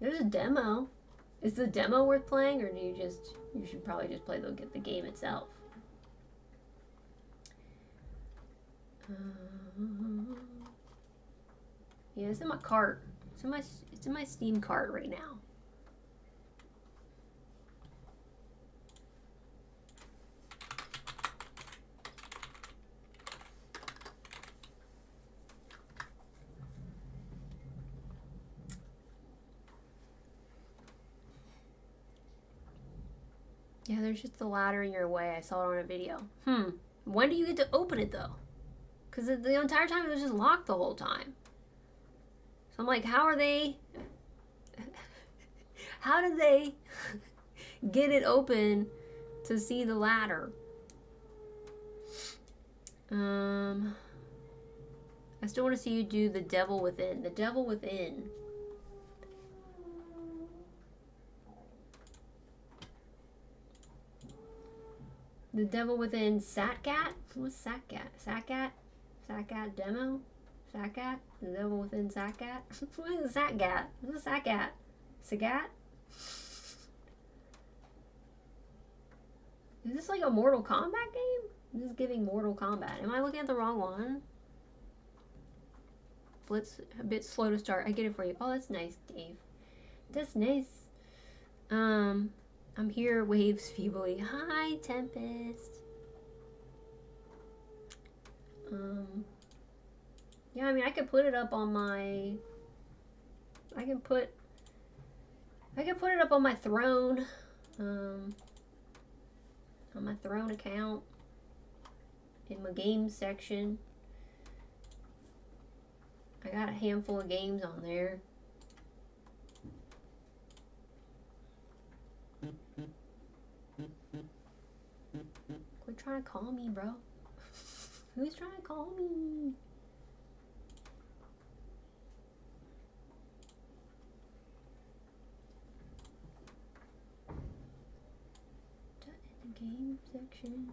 Speaker 1: There's a demo. Is the demo worth playing, or do you should probably just play the game itself? Yeah, it's in my cart. It's in my Steam cart right now. Yeah, there's just the ladder in your way. I saw it on a video. When do you get to open it, though? Because the entire time it was just locked the whole time. So I'm like, how did they get it open to see the ladder? I still want to see you do the devil within. The devil within. The devil within SatCat? What's SatCat? SatCat? SatCat demo? SatCat? The devil within SatCat? What is SatCat? What's SatCat? Sagat? Is this like a Mortal Kombat game? This is giving Mortal Kombat. Am I looking at the wrong one? Blitz, a bit slow to start. I get it for you. Oh, that's nice, Dave. That's nice. I'm here, waves feebly. Hi, Tempest. Yeah, I mean, I could put it up on my... I could put it up on my Throne. On my Throne account. In my games section. I got a handful of games on there. Quit trying to call me, bro. Who's trying to call me? In the game section.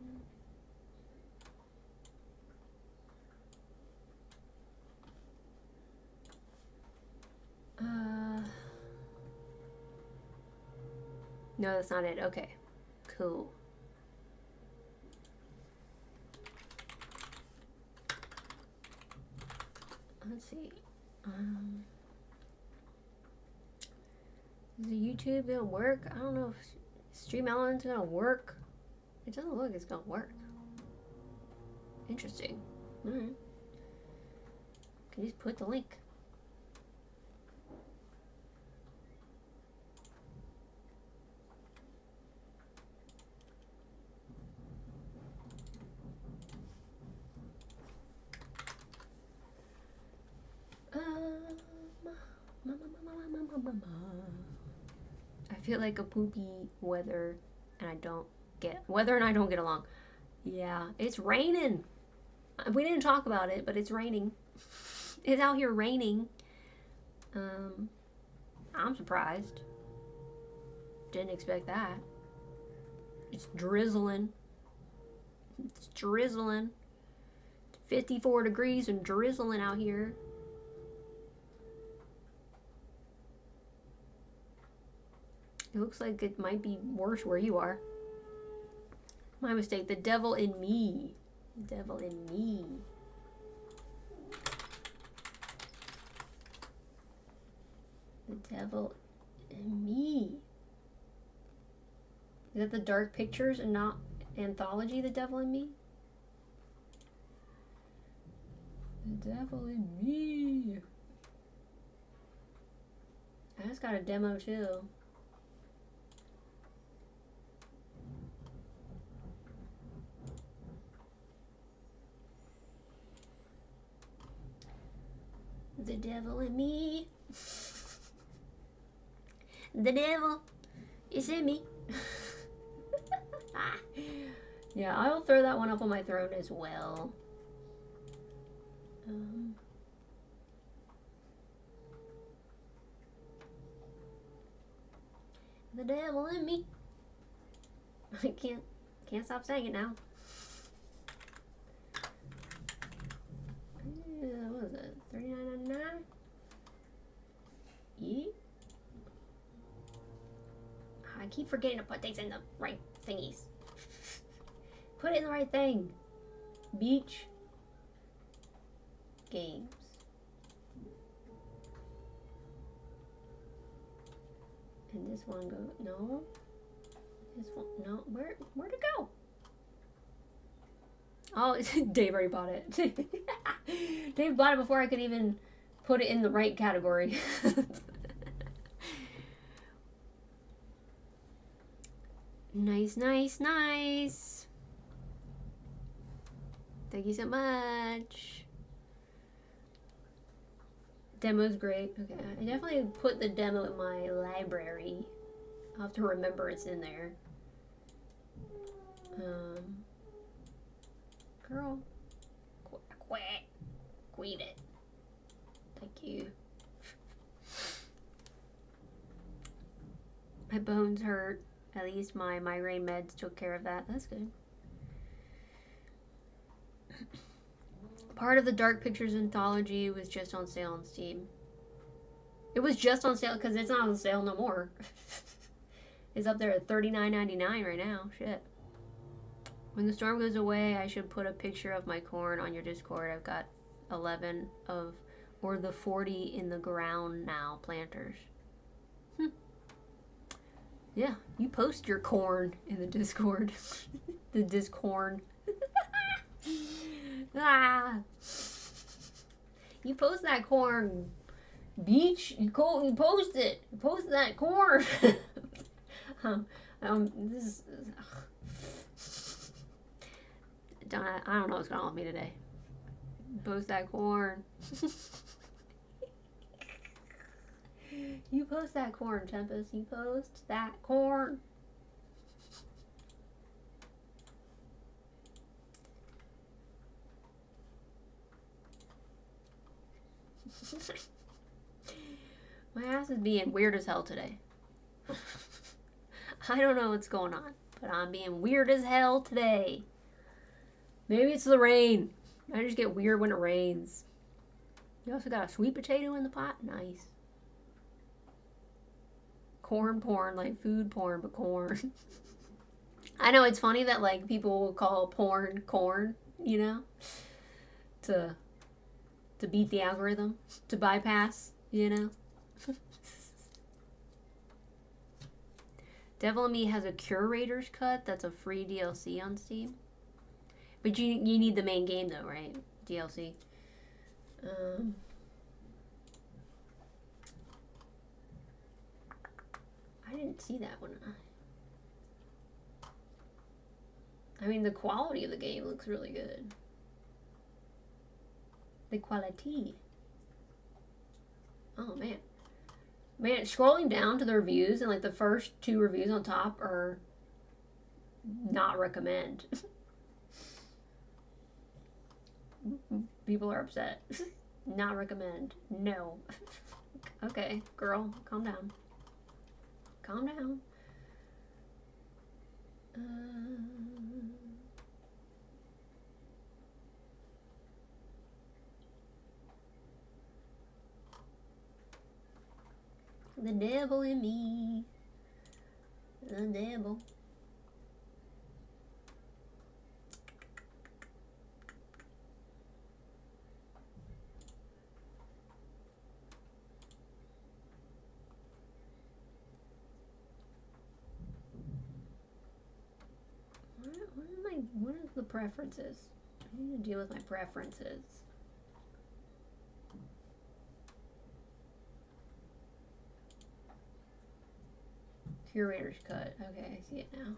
Speaker 1: No, that's not it. Okay. Cool. Let's see. Is the YouTube gonna work? I don't know if Stream Elements gonna work. It doesn't look like it's gonna work. Interesting. Alright. Can you just put the link? I feel like a poopy whether and I don't get along. Yeah, it's raining. We didn't talk about it, but it's raining. It's out here raining. I'm surprised. Didn't expect that. It's drizzling. It's drizzling. 54 degrees and drizzling out here. It looks like it might be worse where you are. My mistake. The devil in me. The devil in me. The devil in me. Is that the Dark Pictures and not Anthology, The Devil in Me? The devil in me. I just got a demo too. The devil in me. The devil is in me. Yeah, I'll throw that one up on my throne as well. The devil in me. I can't stop saying it now. What was it? $39.99? Yeah. I keep forgetting to put things in the right thingies. Put it in the right thing. Beach. Games. And this one go, no. This one, no. Where'd it go? Oh, Dave already bought it. Dave bought it before I could even put it in the right category. Nice, nice, nice. Thank you so much. Demo's great. Okay, I definitely put the demo in my library. I'll have to remember it's in there. Girl. Quit it. Thank you. My bones hurt. At least my migraine meds took care of that. That's good. Part of the Dark Pictures anthology was just on sale on Steam. It was just on sale because it's not on sale no more. It's up there at $39.99 right now. Shit. When the storm goes away, I should put a picture of my corn on your Discord. I've got 11 of, or the 40 in the ground now, planters. Yeah, you post your corn in the Discord. The Discorn. Ah. You post that corn, beach. You post it. You post that corn. This is. I don't know what's going on with me today. Post that corn. You post that corn, Tempest. You post that corn. My ass is being weird as hell today. I don't know what's going on, but I'm being weird as hell today. Maybe it's the rain. I just get weird when it rains. You also got a sweet potato in the pot? Nice. Corn porn, like food porn, but corn. I know it's funny that like people will call porn corn, you know? To beat the algorithm, to bypass, you know? Devil in Me has a curator's cut that's a free DLC on Steam. But you need the main game though, right? DLC. I didn't see that one. I mean, the quality of the game looks really good. The quality. Oh, man. Man, scrolling down to the reviews, and like the first 2 reviews on top are not recommend. People are upset. Not recommend. No. Okay, girl, calm down. Calm down. The devil in me. The devil. What is the preferences? I need to deal with my preferences. Curator's cut. Okay, I see it now.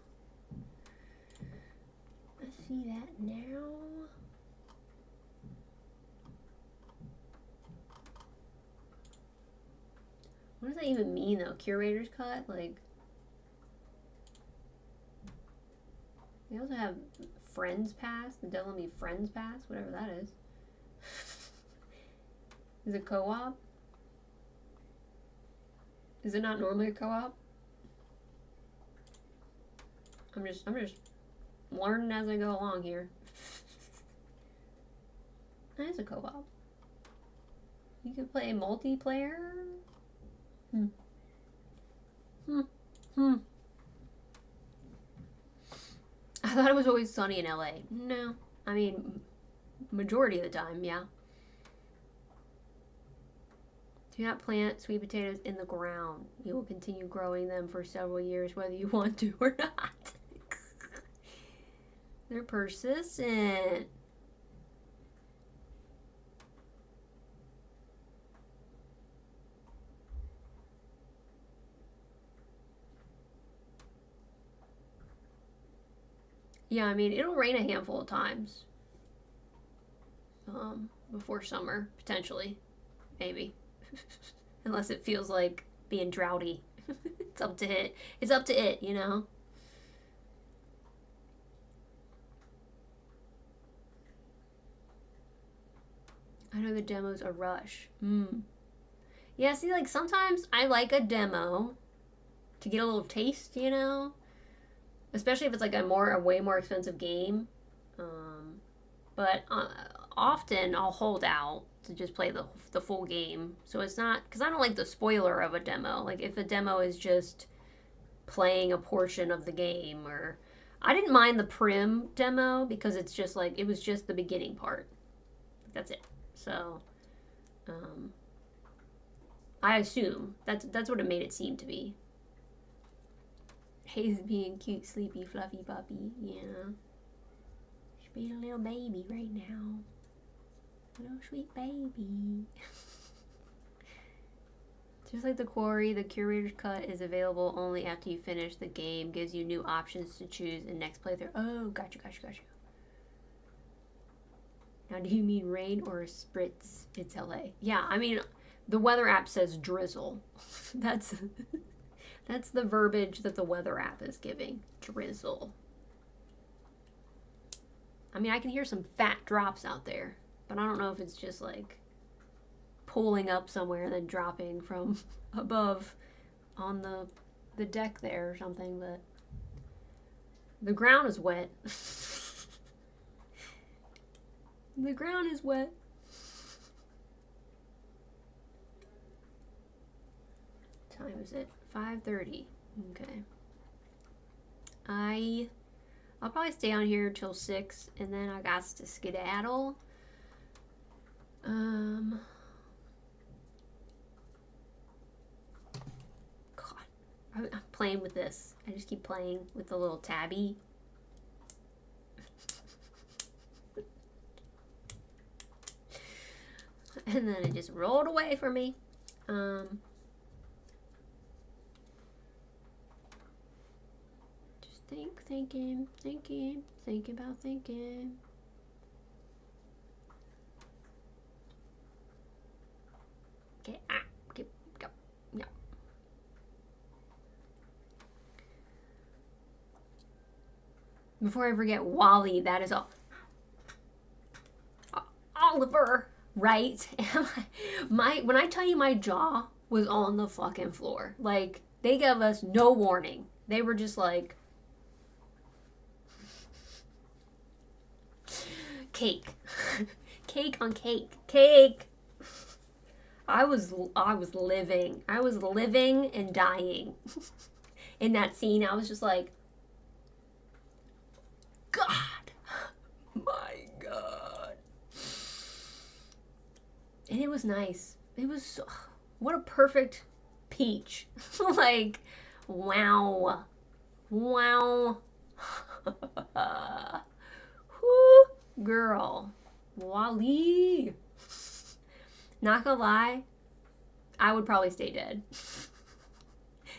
Speaker 1: I see that now. What does that even mean though? Curator's cut? Like, They also have Friends Pass, the Devil Me Friends Pass, whatever that is. Is it co-op? Is it not normally a co-op? I'm just learning as I go along here. That is a co-op. You can play multiplayer. I thought it was always sunny in LA. No. I mean, majority of the time, yeah. Do not plant sweet potatoes in the ground. You will continue growing them for several years whether you want to or not. They're persistent. Yeah, I mean, it'll rain a handful of times. Before summer, potentially. Maybe. Unless it feels like being droughty. It's up to it. It's up to it, you know? I know the demo's a rush. Yeah, see, like, sometimes I like a demo to get a little taste, you know? Especially if it's like a way more expensive game. But often I'll hold out to just play the full game. So it's not, because I don't like the spoiler of a demo. Like if a demo is just playing a portion of the game, or I didn't mind the Prim demo because it's just like, it was just the beginning part. That's it. So I assume that's what it made it seem to be. He's being cute, sleepy, fluffy puppy, yeah. She's being a little baby right now. Little sweet baby. Just like the Quarry, the curator's cut is available only after you finish the game. Gives you new options to choose in next playthrough. Oh, gotcha. Now, do you mean rain or a spritz? It's LA. Yeah, I mean, the weather app says drizzle. That's the verbiage that the weather app is giving. Drizzle. I mean, I can hear some fat drops out there, but I don't know if it's just like pulling up somewhere and then dropping from above on the deck there or something, but the ground is wet. The ground is wet. What time is it? 5:30. Okay. I'll probably stay on here till 6, and then I got to skedaddle. God, I'm playing with this. I just keep playing with the little tabby. And then it just rolled away from me. Just thinking about thinking. Okay, go. No. Before I forget, Wally, that is all. Oliver. Right? When I tell you my jaw was on the fucking floor. Like, they gave us no warning. They were just like, cake. Cake on cake. Cake. I was living. I was living and dying. In that scene, I was just like, God. My God. And it was nice. It was so, what a perfect peach. Like, wow. Wow. Whoo, girl. Wally. Not gonna lie, I would probably stay dead.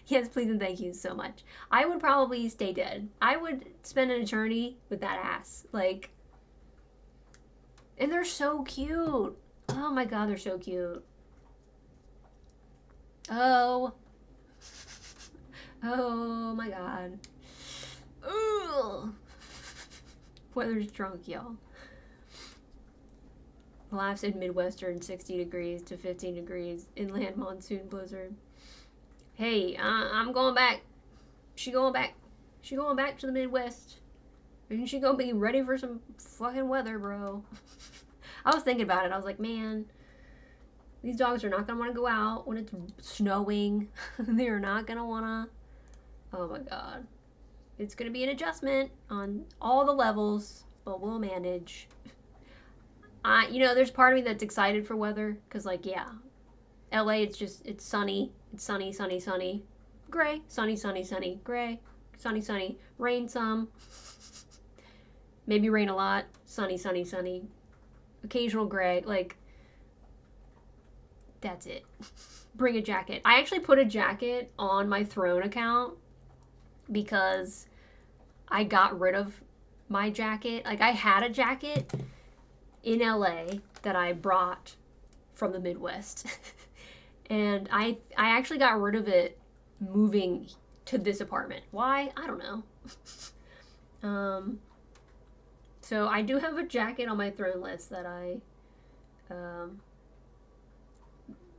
Speaker 1: Yes, please and thank you so much. I would probably stay dead. I would spend an eternity with that ass. Like, and they're so cute. Oh my God, they're so cute. Oh my God. Ooh. Weather's drunk, y'all. Laughs in Midwestern 60 degrees to 15 degrees. Inland monsoon blizzard. Hey, I'm going back. She going back. She going back to the Midwest. And she gonna be ready for some fucking weather, bro. I was thinking about it. I was like, man, these dogs are not gonna want to go out when it's snowing. They're not gonna wanna. Oh my god. It's gonna be an adjustment on all the levels, but we'll manage. You know, there's part of me that's excited for weather, because, like, yeah, LA, it's sunny. It's sunny, sunny, sunny. Gray. Sunny, sunny, sunny. Gray. Sunny, sunny. Rain some. Maybe rain a lot. Sunny, sunny, sunny. Occasional gray. Like, that's it. Bring a jacket. I actually put a jacket on my Throne account because I got rid of my jacket. Like, I had a jacket in LA that I brought from the Midwest. And I actually got rid of it moving to this apartment. Why? I don't know. So I do have a jacket on my Throne list that I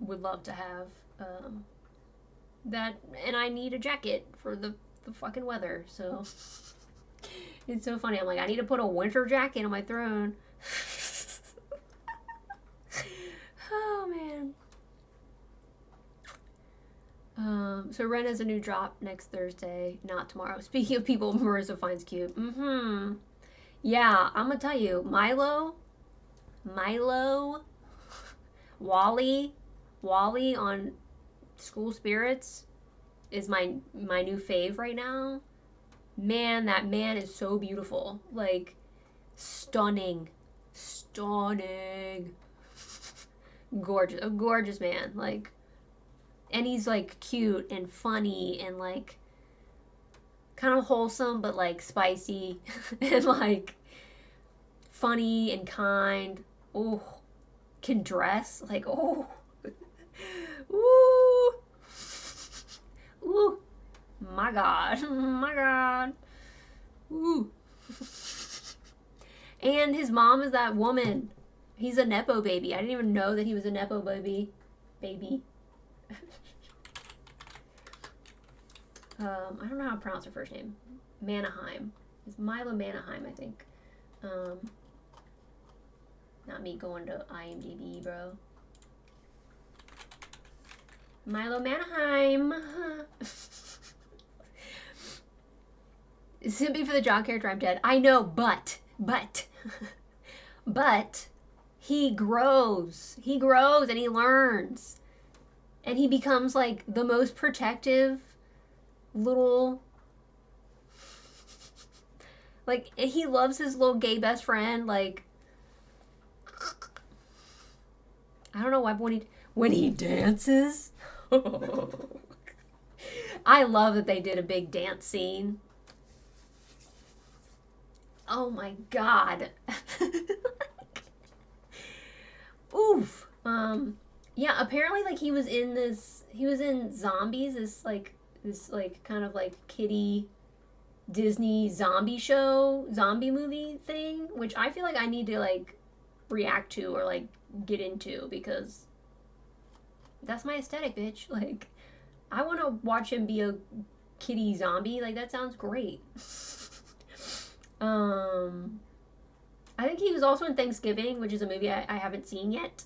Speaker 1: would love to have. And I need a jacket for the fucking weather. So it's so funny. I'm like, I need to put a winter jacket on my Throne. Oh, man. So Ren has a new drop next Thursday, not tomorrow. Speaking of people Marissa finds cute. Yeah, I'm gonna tell you, Milo, Wally on School Spirits is my new fave right now. Man, that man is so beautiful. Like, stunning. Gorgeous. A gorgeous man. Like, and he's, like, cute and funny and, like, kind of wholesome, but, like, spicy and, like, funny and kind. Oh, can dress. Like, oh. Ooh. Ooh. My God. My God. Ooh. And his mom is that woman. He's a Nepo baby. I didn't even know that he was a Nepo baby. I don't know how to pronounce her first name. Manheim. It's Milo Manheim, I think. Not me going to IMDb, bro. Milo Manheim. Simply for the jock character, I'm dead. I know, but he grows. He grows and he learns. And he becomes, like, the most protective little, like, he loves his little gay best friend. Like, I don't know why, but when he dances, I love that they did a big dance scene. Oh my God. Oof. Yeah, apparently, like, he was in Zombies, this kind of, like, kiddie Disney zombie movie thing, which I feel like I need to, like, react to or, like, get into, because that's my aesthetic, bitch. Like, I want to watch him be a kiddie zombie. Like, that sounds great. I think he was also in Thanksgiving, which is a movie I haven't seen yet,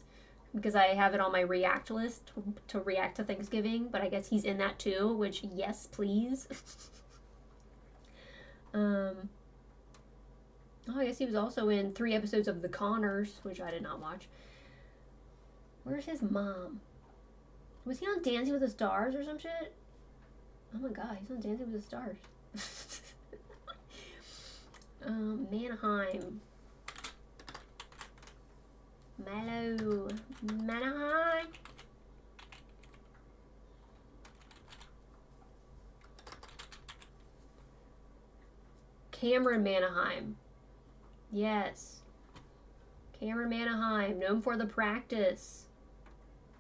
Speaker 1: because I have it on my react list to react to Thanksgiving, but I guess he's in that too, which, yes, please. Oh, I guess he was also in 3 episodes of The Conners, which I did not watch. Where's his mom? Was he on Dancing with the Stars or some shit? Oh my God, he's on Dancing with the Stars. Manheim. Milo. Manheim. Cameron Manheim. Yes. Cameron Manheim, known for The Practice.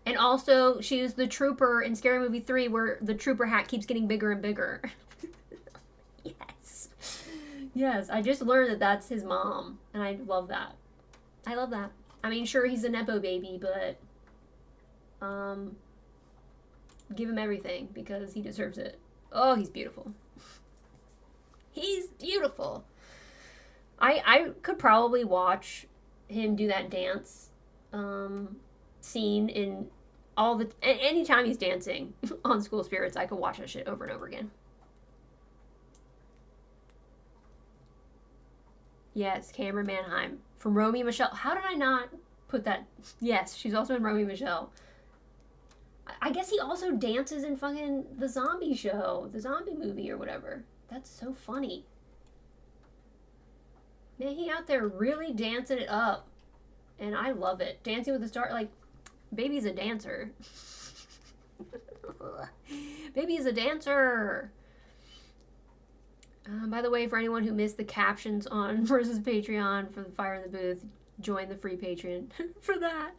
Speaker 1: And also, she was the trooper in Scary Movie 3, where the trooper hat keeps getting bigger and bigger. Yes. Yes, I just learned that that's his mom, and I love that. I love that. I mean, sure, he's a Nepo baby, but give him everything because he deserves it. Oh, he's beautiful. He's beautiful. I could probably watch him do that dance scene in all the anytime he's dancing on School Spirits. I could watch that shit over and over again. Yes, Cameron Manheim from Romy and Michelle. How did I not put that? Yes, she's also in Romy and Michelle. I guess he also dances in fucking the zombie show, the zombie movie or whatever. That's so funny. Man, he out there really dancing it up. And I love it. Dancing with the Stars, like, baby's a dancer. Baby's a dancer. By the way, for anyone who missed the captions on versus Patreon for the Fire in the Booth, join the free Patreon for that.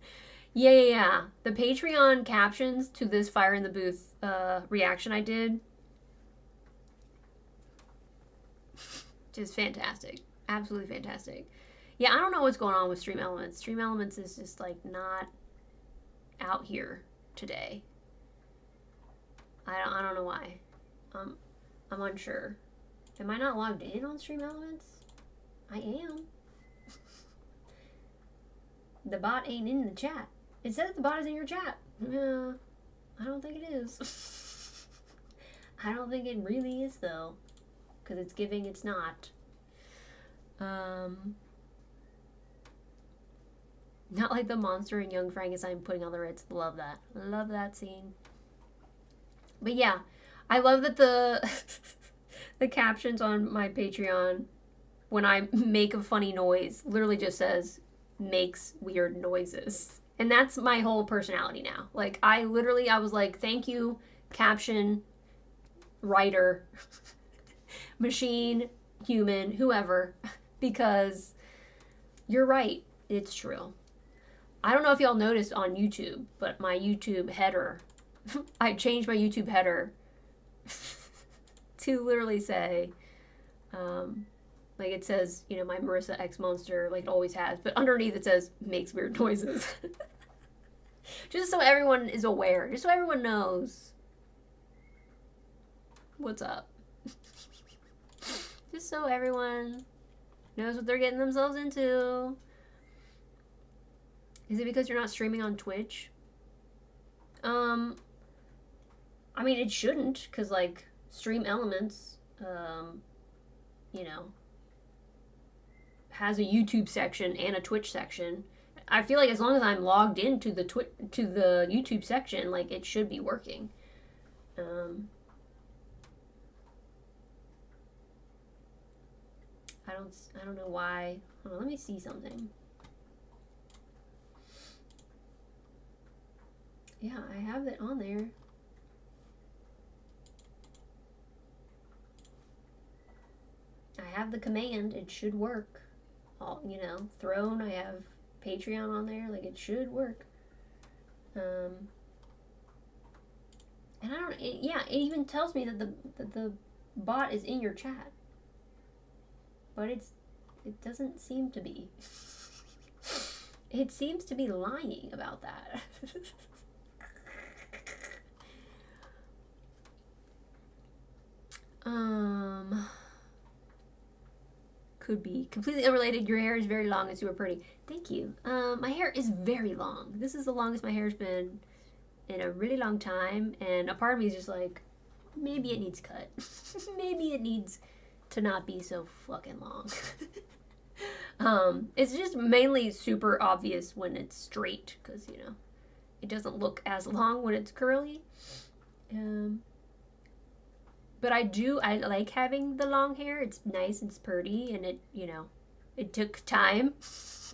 Speaker 1: Yeah. The Patreon captions to this Fire in the Booth reaction I did, just fantastic. Absolutely fantastic. Yeah, I don't know what's going on with Stream Elements. Stream Elements is just, like, not out here today. I don't know why. I'm unsure. Am I not logged in on Stream Elements? I am. The bot ain't in the chat. It says the bot is in your chat. I don't think it is. I don't think it really is, though. Because it's giving it's not. Not like the monster in Young Frankenstein putting on the Ritz. Love that. Love that scene. But yeah, I love that the the captions on my Patreon when I make a funny noise literally just says makes weird noises. And that's my whole personality now. Like, I was like, thank you, caption, writer, machine, human, whoever, because you're right. It's true. I don't know if y'all noticed on YouTube, but my YouTube header, I changed my YouTube header to literally say, like it says, you know, my Marissa X Monster, like it always has, but underneath it says, makes weird noises. Just so everyone is aware, just so everyone knows what's up. Just so everyone knows what they're getting themselves into. Is it because you're not streaming on Twitch? I mean, it shouldn't, because, like, Stream Elements, you know, has a YouTube section and a Twitch section. I feel like as long as I'm logged into the YouTube section, like, it should be working. I don't know why. Hold on, let me see something. Yeah, I have it on there. I have the command. It should work. All, you know, Throne, I have Patreon on there. Like, it should work. And I don't... yeah, it even tells me that the bot is in your chat. But it doesn't seem to be. It seems to be lying about that. Could be completely unrelated. Your hair is very long and super pretty. Thank you. My hair is very long. This is the longest my hair's been in a really long time, and a part of me is just like, maybe it needs cut. Maybe it needs to not be so fucking long. It's just mainly super obvious when it's straight, because, you know, it doesn't look as long when it's curly. But I like having the long hair. It's nice, it's pretty, and it, you know, it took time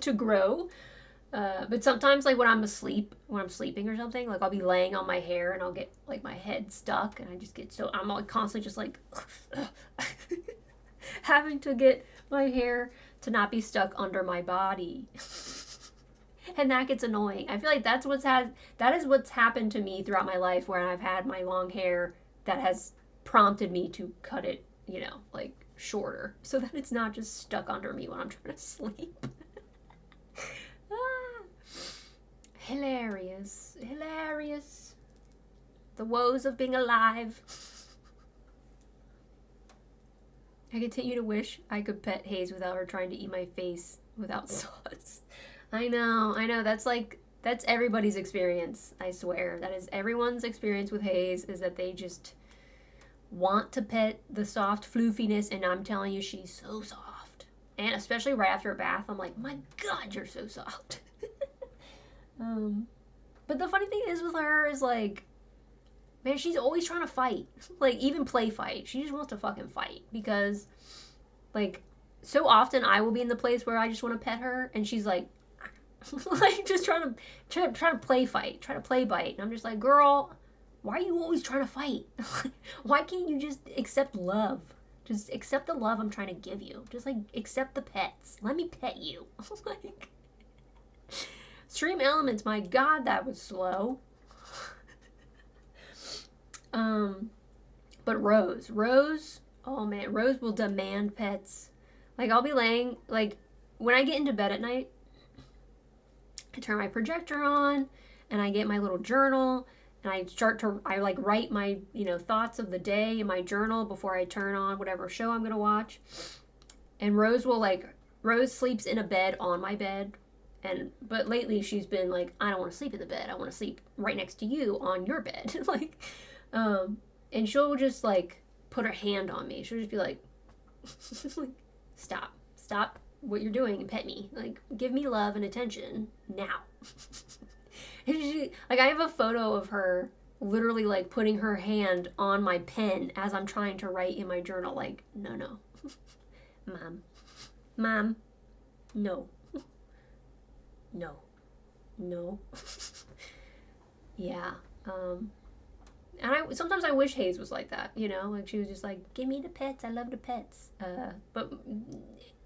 Speaker 1: to grow. But sometimes, like, when I'm sleeping or something, like, I'll be laying on my hair and I'll get, like, my head stuck, and I just get so, I'm like constantly just like, having to get my hair to not be stuck under my body. And that gets annoying. I feel like that is what's happened to me throughout my life, where I've had my long hair that has prompted me to cut it, you know, like shorter so that it's not just stuck under me when I'm trying to sleep. Ah, hilarious. Hilarious. The woes of being alive. I continue to wish I could pet Hayes without her trying to eat my face without sauce. I know. That's everybody's experience, I swear. That is everyone's experience with Hayes, is that they just want to pet the soft floofiness, and I'm telling you, she's so soft. And especially right after a bath, I'm like, my God, you're so soft. But the funny thing is with her is like, man, she's always trying to fight. Like, even play fight. She just wants to fucking fight. Because, like, so often I will be in the place where I just want to pet her, and she's like, like, just trying to play fight, try to play bite. And I'm just like, girl, why are you always trying to fight? Why can't you just accept love? Just accept the love I'm trying to give you. Just, like, accept the pets. Let me pet you. Like, Stream Elements, my God, that was slow. But Rose, oh man, Rose will demand pets. Like, I'll be laying, like, when I get into bed at night, I turn my projector on, and I get my little journal, and I like write my, you know, thoughts of the day in my journal before I turn on whatever show I'm gonna watch. And Rose sleeps in a bed on my bed, but lately she's been like, I don't want to sleep in the bed, I want to sleep right next to you on your bed. Like, and she'll just, like, put her hand on me. She'll just be like, stop what you're doing and pet me. Like, give me love and attention now. And like, I have a photo of her literally, like, putting her hand on my pen as I'm trying to write in my journal. Like, no. Mom, no. Yeah, and sometimes I wish Hayes was like that, you know, like she was just like, give me the pets, I love the pets. But,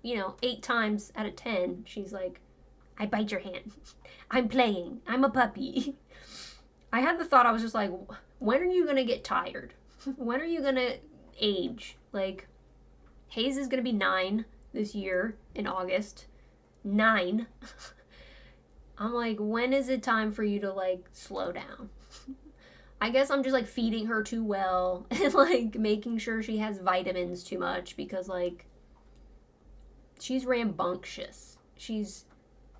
Speaker 1: you know, 8 times out of 10, she's like, I bite your hand. I'm playing. I'm a puppy. I had the thought, I was just like, when are you going to get tired? When are you going to age? Like, Hayes is going to be 9 this year in August. 9. I'm like, when is it time for you to, like, slow down? I guess I'm just, like, feeding her too well and, like, making sure she has vitamins too much because, like, she's rambunctious. She's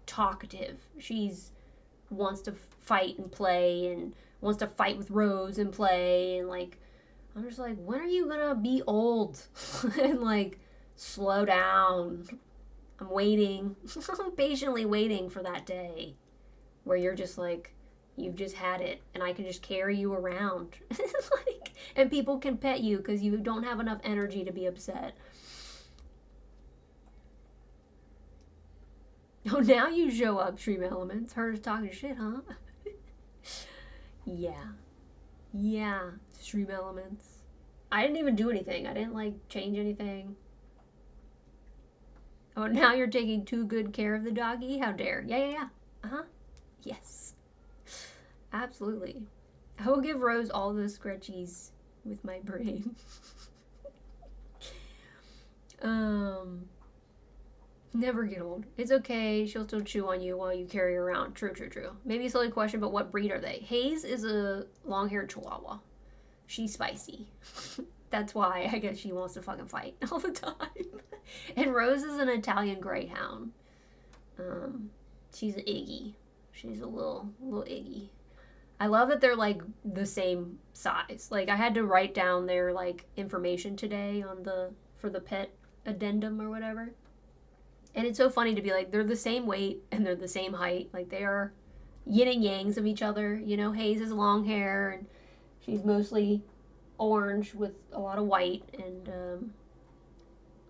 Speaker 1: talkative. She's wants to fight and play and wants to fight with Rose and play. And, like, I'm just like, when are you gonna be old? And, like, slow down. I'm waiting. I'm patiently waiting for that day where you're just like, you've just had it, and I can just carry you around. Like, and people can pet you because you don't have enough energy to be upset. Oh, now you show up, Stream Elements. Her talking shit, huh? Yeah, Stream Elements. I didn't even do anything. I didn't, like, change anything. Oh, now you're taking too good care of the doggy? How dare. Yeah. Uh-huh. Yes. Absolutely. I will give Rose all the scratchies with my brain. Never get old. It's okay. She'll still chew on you while you carry her around. True. Maybe a silly question, but what breed are they? Hayes is a long-haired Chihuahua. She's spicy. That's why I guess she wants to fucking fight all the time. And Rose is an Italian Greyhound. She's an Iggy. She's a little Iggy. I love that they're, like, the same size. Like, I had to write down their, like, information today for the pet addendum or whatever. And it's so funny to be like, they're the same weight and they're the same height. Like, they are yin and yangs of each other. You know, Hayes has long hair and she's mostly orange with a lot of white and a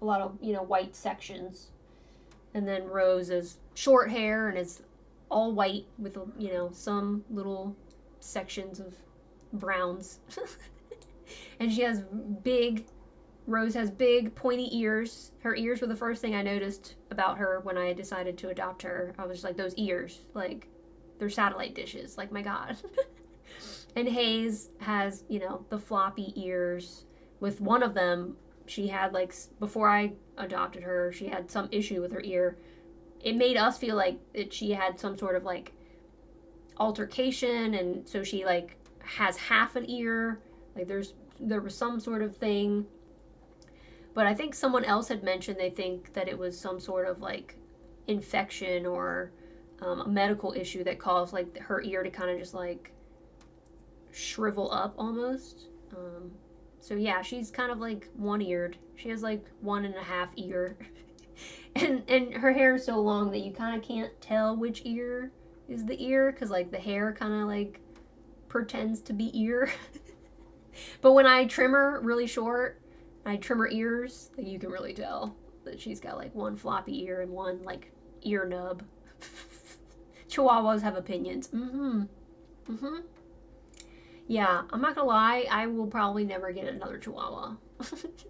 Speaker 1: lot of, you know, white sections. And then Rose is short hair and is all white with, you know, some little sections of browns. And Rose has big pointy ears. Her ears were the first thing I noticed about her when I decided to adopt her. I was just like, those ears, like, they're satellite dishes. Like, my God. And Hayes has, you know, the floppy ears with one of them she had like, before I adopted her, she had some issue with her ear. It made us feel like she had some sort of like altercation, and so she like has half an ear. Like there was some sort of thing. But I think someone else had mentioned they think that it was some sort of like infection or a medical issue that caused like her ear to kind of just like shrivel up almost. So yeah, she's kind of like one-eared. She has like 1.5 ear. and her hair is so long that you kind of can't tell which ear is the ear, because like the hair kind of like pretends to be ear. But when I trim her really short, I trim her ears, like you can really tell that she's got like one floppy ear and one like ear nub. Chihuahuas have opinions. Yeah, I'm not gonna lie, I will probably never get another Chihuahua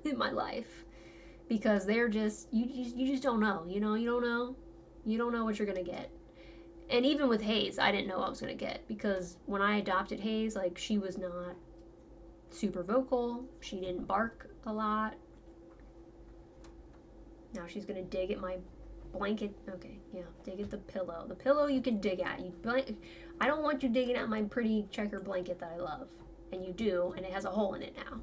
Speaker 1: in my life, because they're just, you just don't know, you don't know what you're gonna get. And even with Hayes, I didn't know what I was gonna get, because when I adopted Hayes, like, she was not super vocal, she didn't bark a lot. Now she's gonna dig at my blanket. Okay, yeah, dig at the pillow. The pillow you can dig at. I don't want you digging at my pretty checker blanket that I love. And you do, and it has a hole in it now.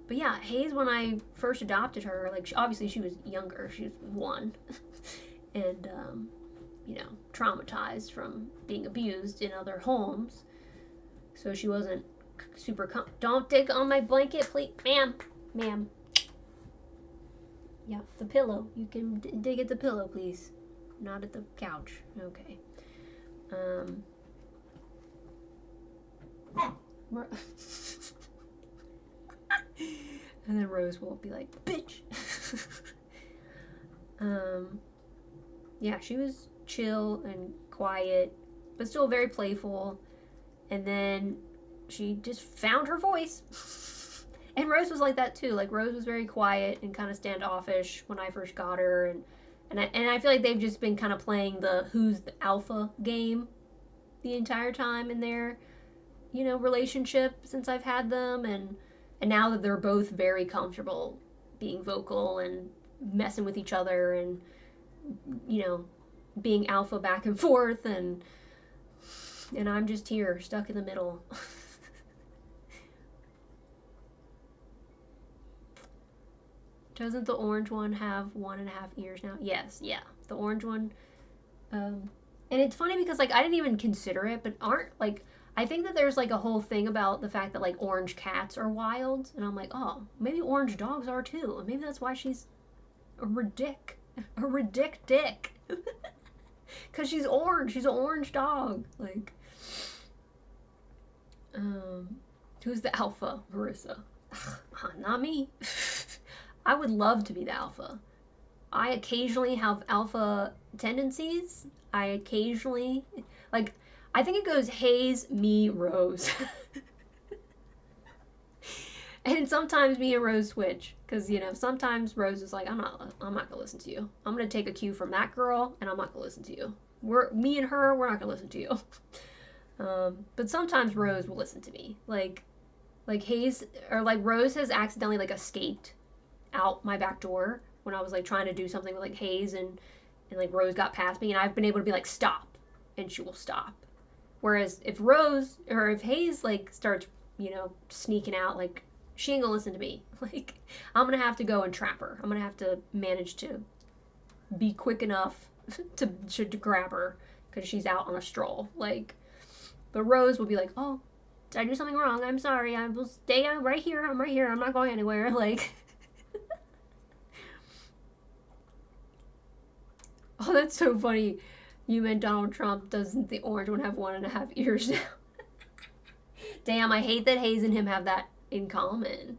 Speaker 1: But yeah, Hayes, when I first adopted her, like, obviously she was younger. She was 1. And, traumatized from being abused in other homes. So she wasn't super don't dig on my blanket, please. Ma'am. Yeah, the pillow. You can dig at the pillow, please. Not at the couch. Okay. And then Rose will be like, bitch. Yeah, she was chill and quiet, but still very playful. And then she just found her voice. And Rose was like that too. Like, Rose was very quiet and kind of standoffish when I first got her, and I feel like they've just been kind of playing the who's the alpha game the entire time in their, relationship since I've had them, and now that they're both very comfortable being vocal and messing with each other and, being alpha back and forth, and I'm just here stuck in the middle. Doesn't the orange one have 1.5 ears now? Yes, yeah. The orange one. And it's funny because, like, I didn't even consider it, but I think that there's, like, a whole thing about the fact that, like, orange cats are wild. And I'm like, oh, maybe orange dogs are too. And maybe that's why she's a ridic dick. Because she's orange. She's an orange dog. Like, who's the alpha? Marissa. Not me. I would love to be the alpha. I occasionally have alpha tendencies. I occasionally, like, I think it goes Hayes, me, Rose. And sometimes me and Rose switch. Because, sometimes Rose is like, I'm not going to listen to you. I'm going to take a cue from that girl, and I'm not going to listen to you. Me and her, we're not going to listen to you. But sometimes Rose will listen to me. Like Hayes, or like Rose has accidentally, like, escaped out my back door when I was like trying to do something with like Hayes, and like Rose got past me, and I've been able to be like, stop, and she will stop. Whereas if Hayes like starts, sneaking out, like, she ain't gonna listen to me. Like, I'm gonna have to go and trap her. I'm gonna have to manage to be quick enough to grab her because she's out on a stroll. Like, but Rose will be like, oh, did I do something wrong? I'm sorry. I will stay right here. I'm right here. I'm not going anywhere. Like, oh, that's so funny. You meant Donald Trump. Doesn't the orange one have 1.5 ears now? Damn, I hate that Hayes and him have that in common.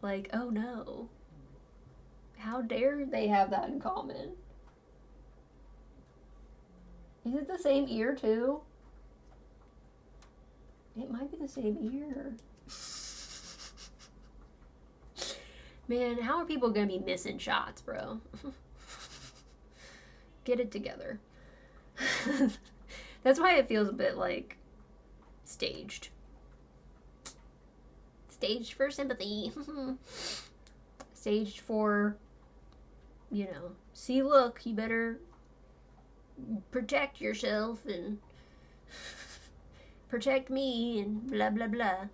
Speaker 1: Like, oh no. How dare they have that in common? Is it the same ear too? It might be the same ear. Man, how are people gonna be missing shots, bro? Get it together. That's why it feels a bit like staged. Staged for sympathy. Staged for, you know, see, look, you better protect yourself and protect me and blah, blah, blah.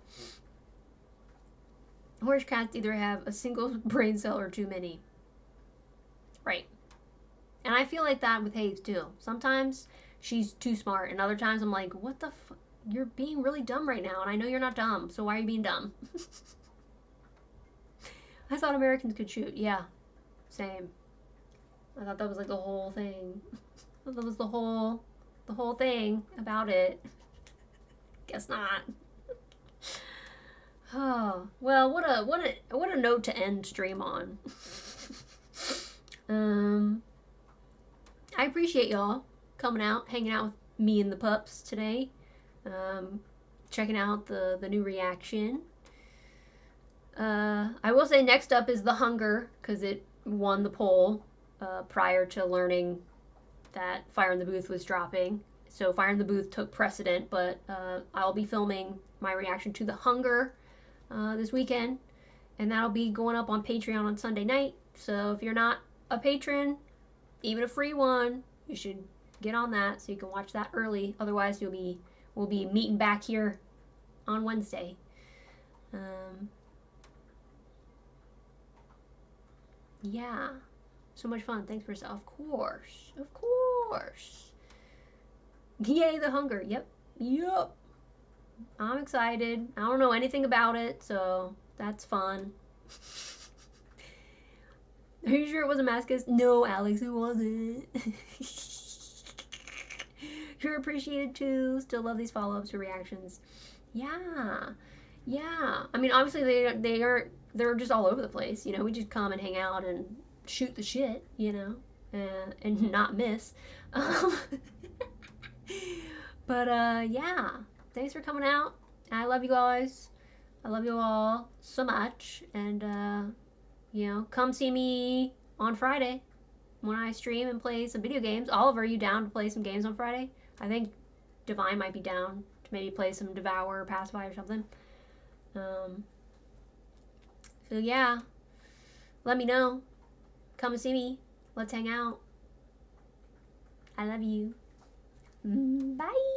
Speaker 1: Horse cats either have a single brain cell or too many. Right. And I feel like that with Hayes, too. Sometimes she's too smart, and other times I'm like, what the fuck? You're being really dumb right now, and I know you're not dumb, so why are you being dumb? I thought Americans could shoot. Yeah. Same. I thought that was like the whole thing. I thought that was the whole thing about it. Guess not. Oh, well, what a note to end stream on. I appreciate y'all coming out, hanging out with me and the pups today. Checking out the new reaction. I will say next up is the hunger, because it won the poll prior to learning that Fire in the Booth was dropping. So Fire in the Booth took precedent, but I'll be filming my reaction to the hunger this weekend, and that'll be going up on Patreon on Sunday night. So if you're not a patron, even a free one, you should get on that so you can watch that early. Otherwise, we'll be meeting back here on Wednesday. Yeah, so much fun. Thanks for of course. Yay, the hunger. Yep. I'm excited. I don't know anything about it, so that's fun. Are you sure it was a masochist? No, Alex, it wasn't. You're appreciated too. Still love these follow-ups or reactions. Yeah. I mean, obviously they're just all over the place. You know, we just come and hang out and shoot the shit. You know, and not miss. But yeah. Thanks for coming out. I love you guys. I love you all so much. And you know, come see me on Friday when I stream and play some video games. Oliver, are you down to play some games on Friday? I think Divine might be down to maybe play some Devour or Pacify or something. So yeah, let me know. Come and see me. Let's hang out. I love you. Bye.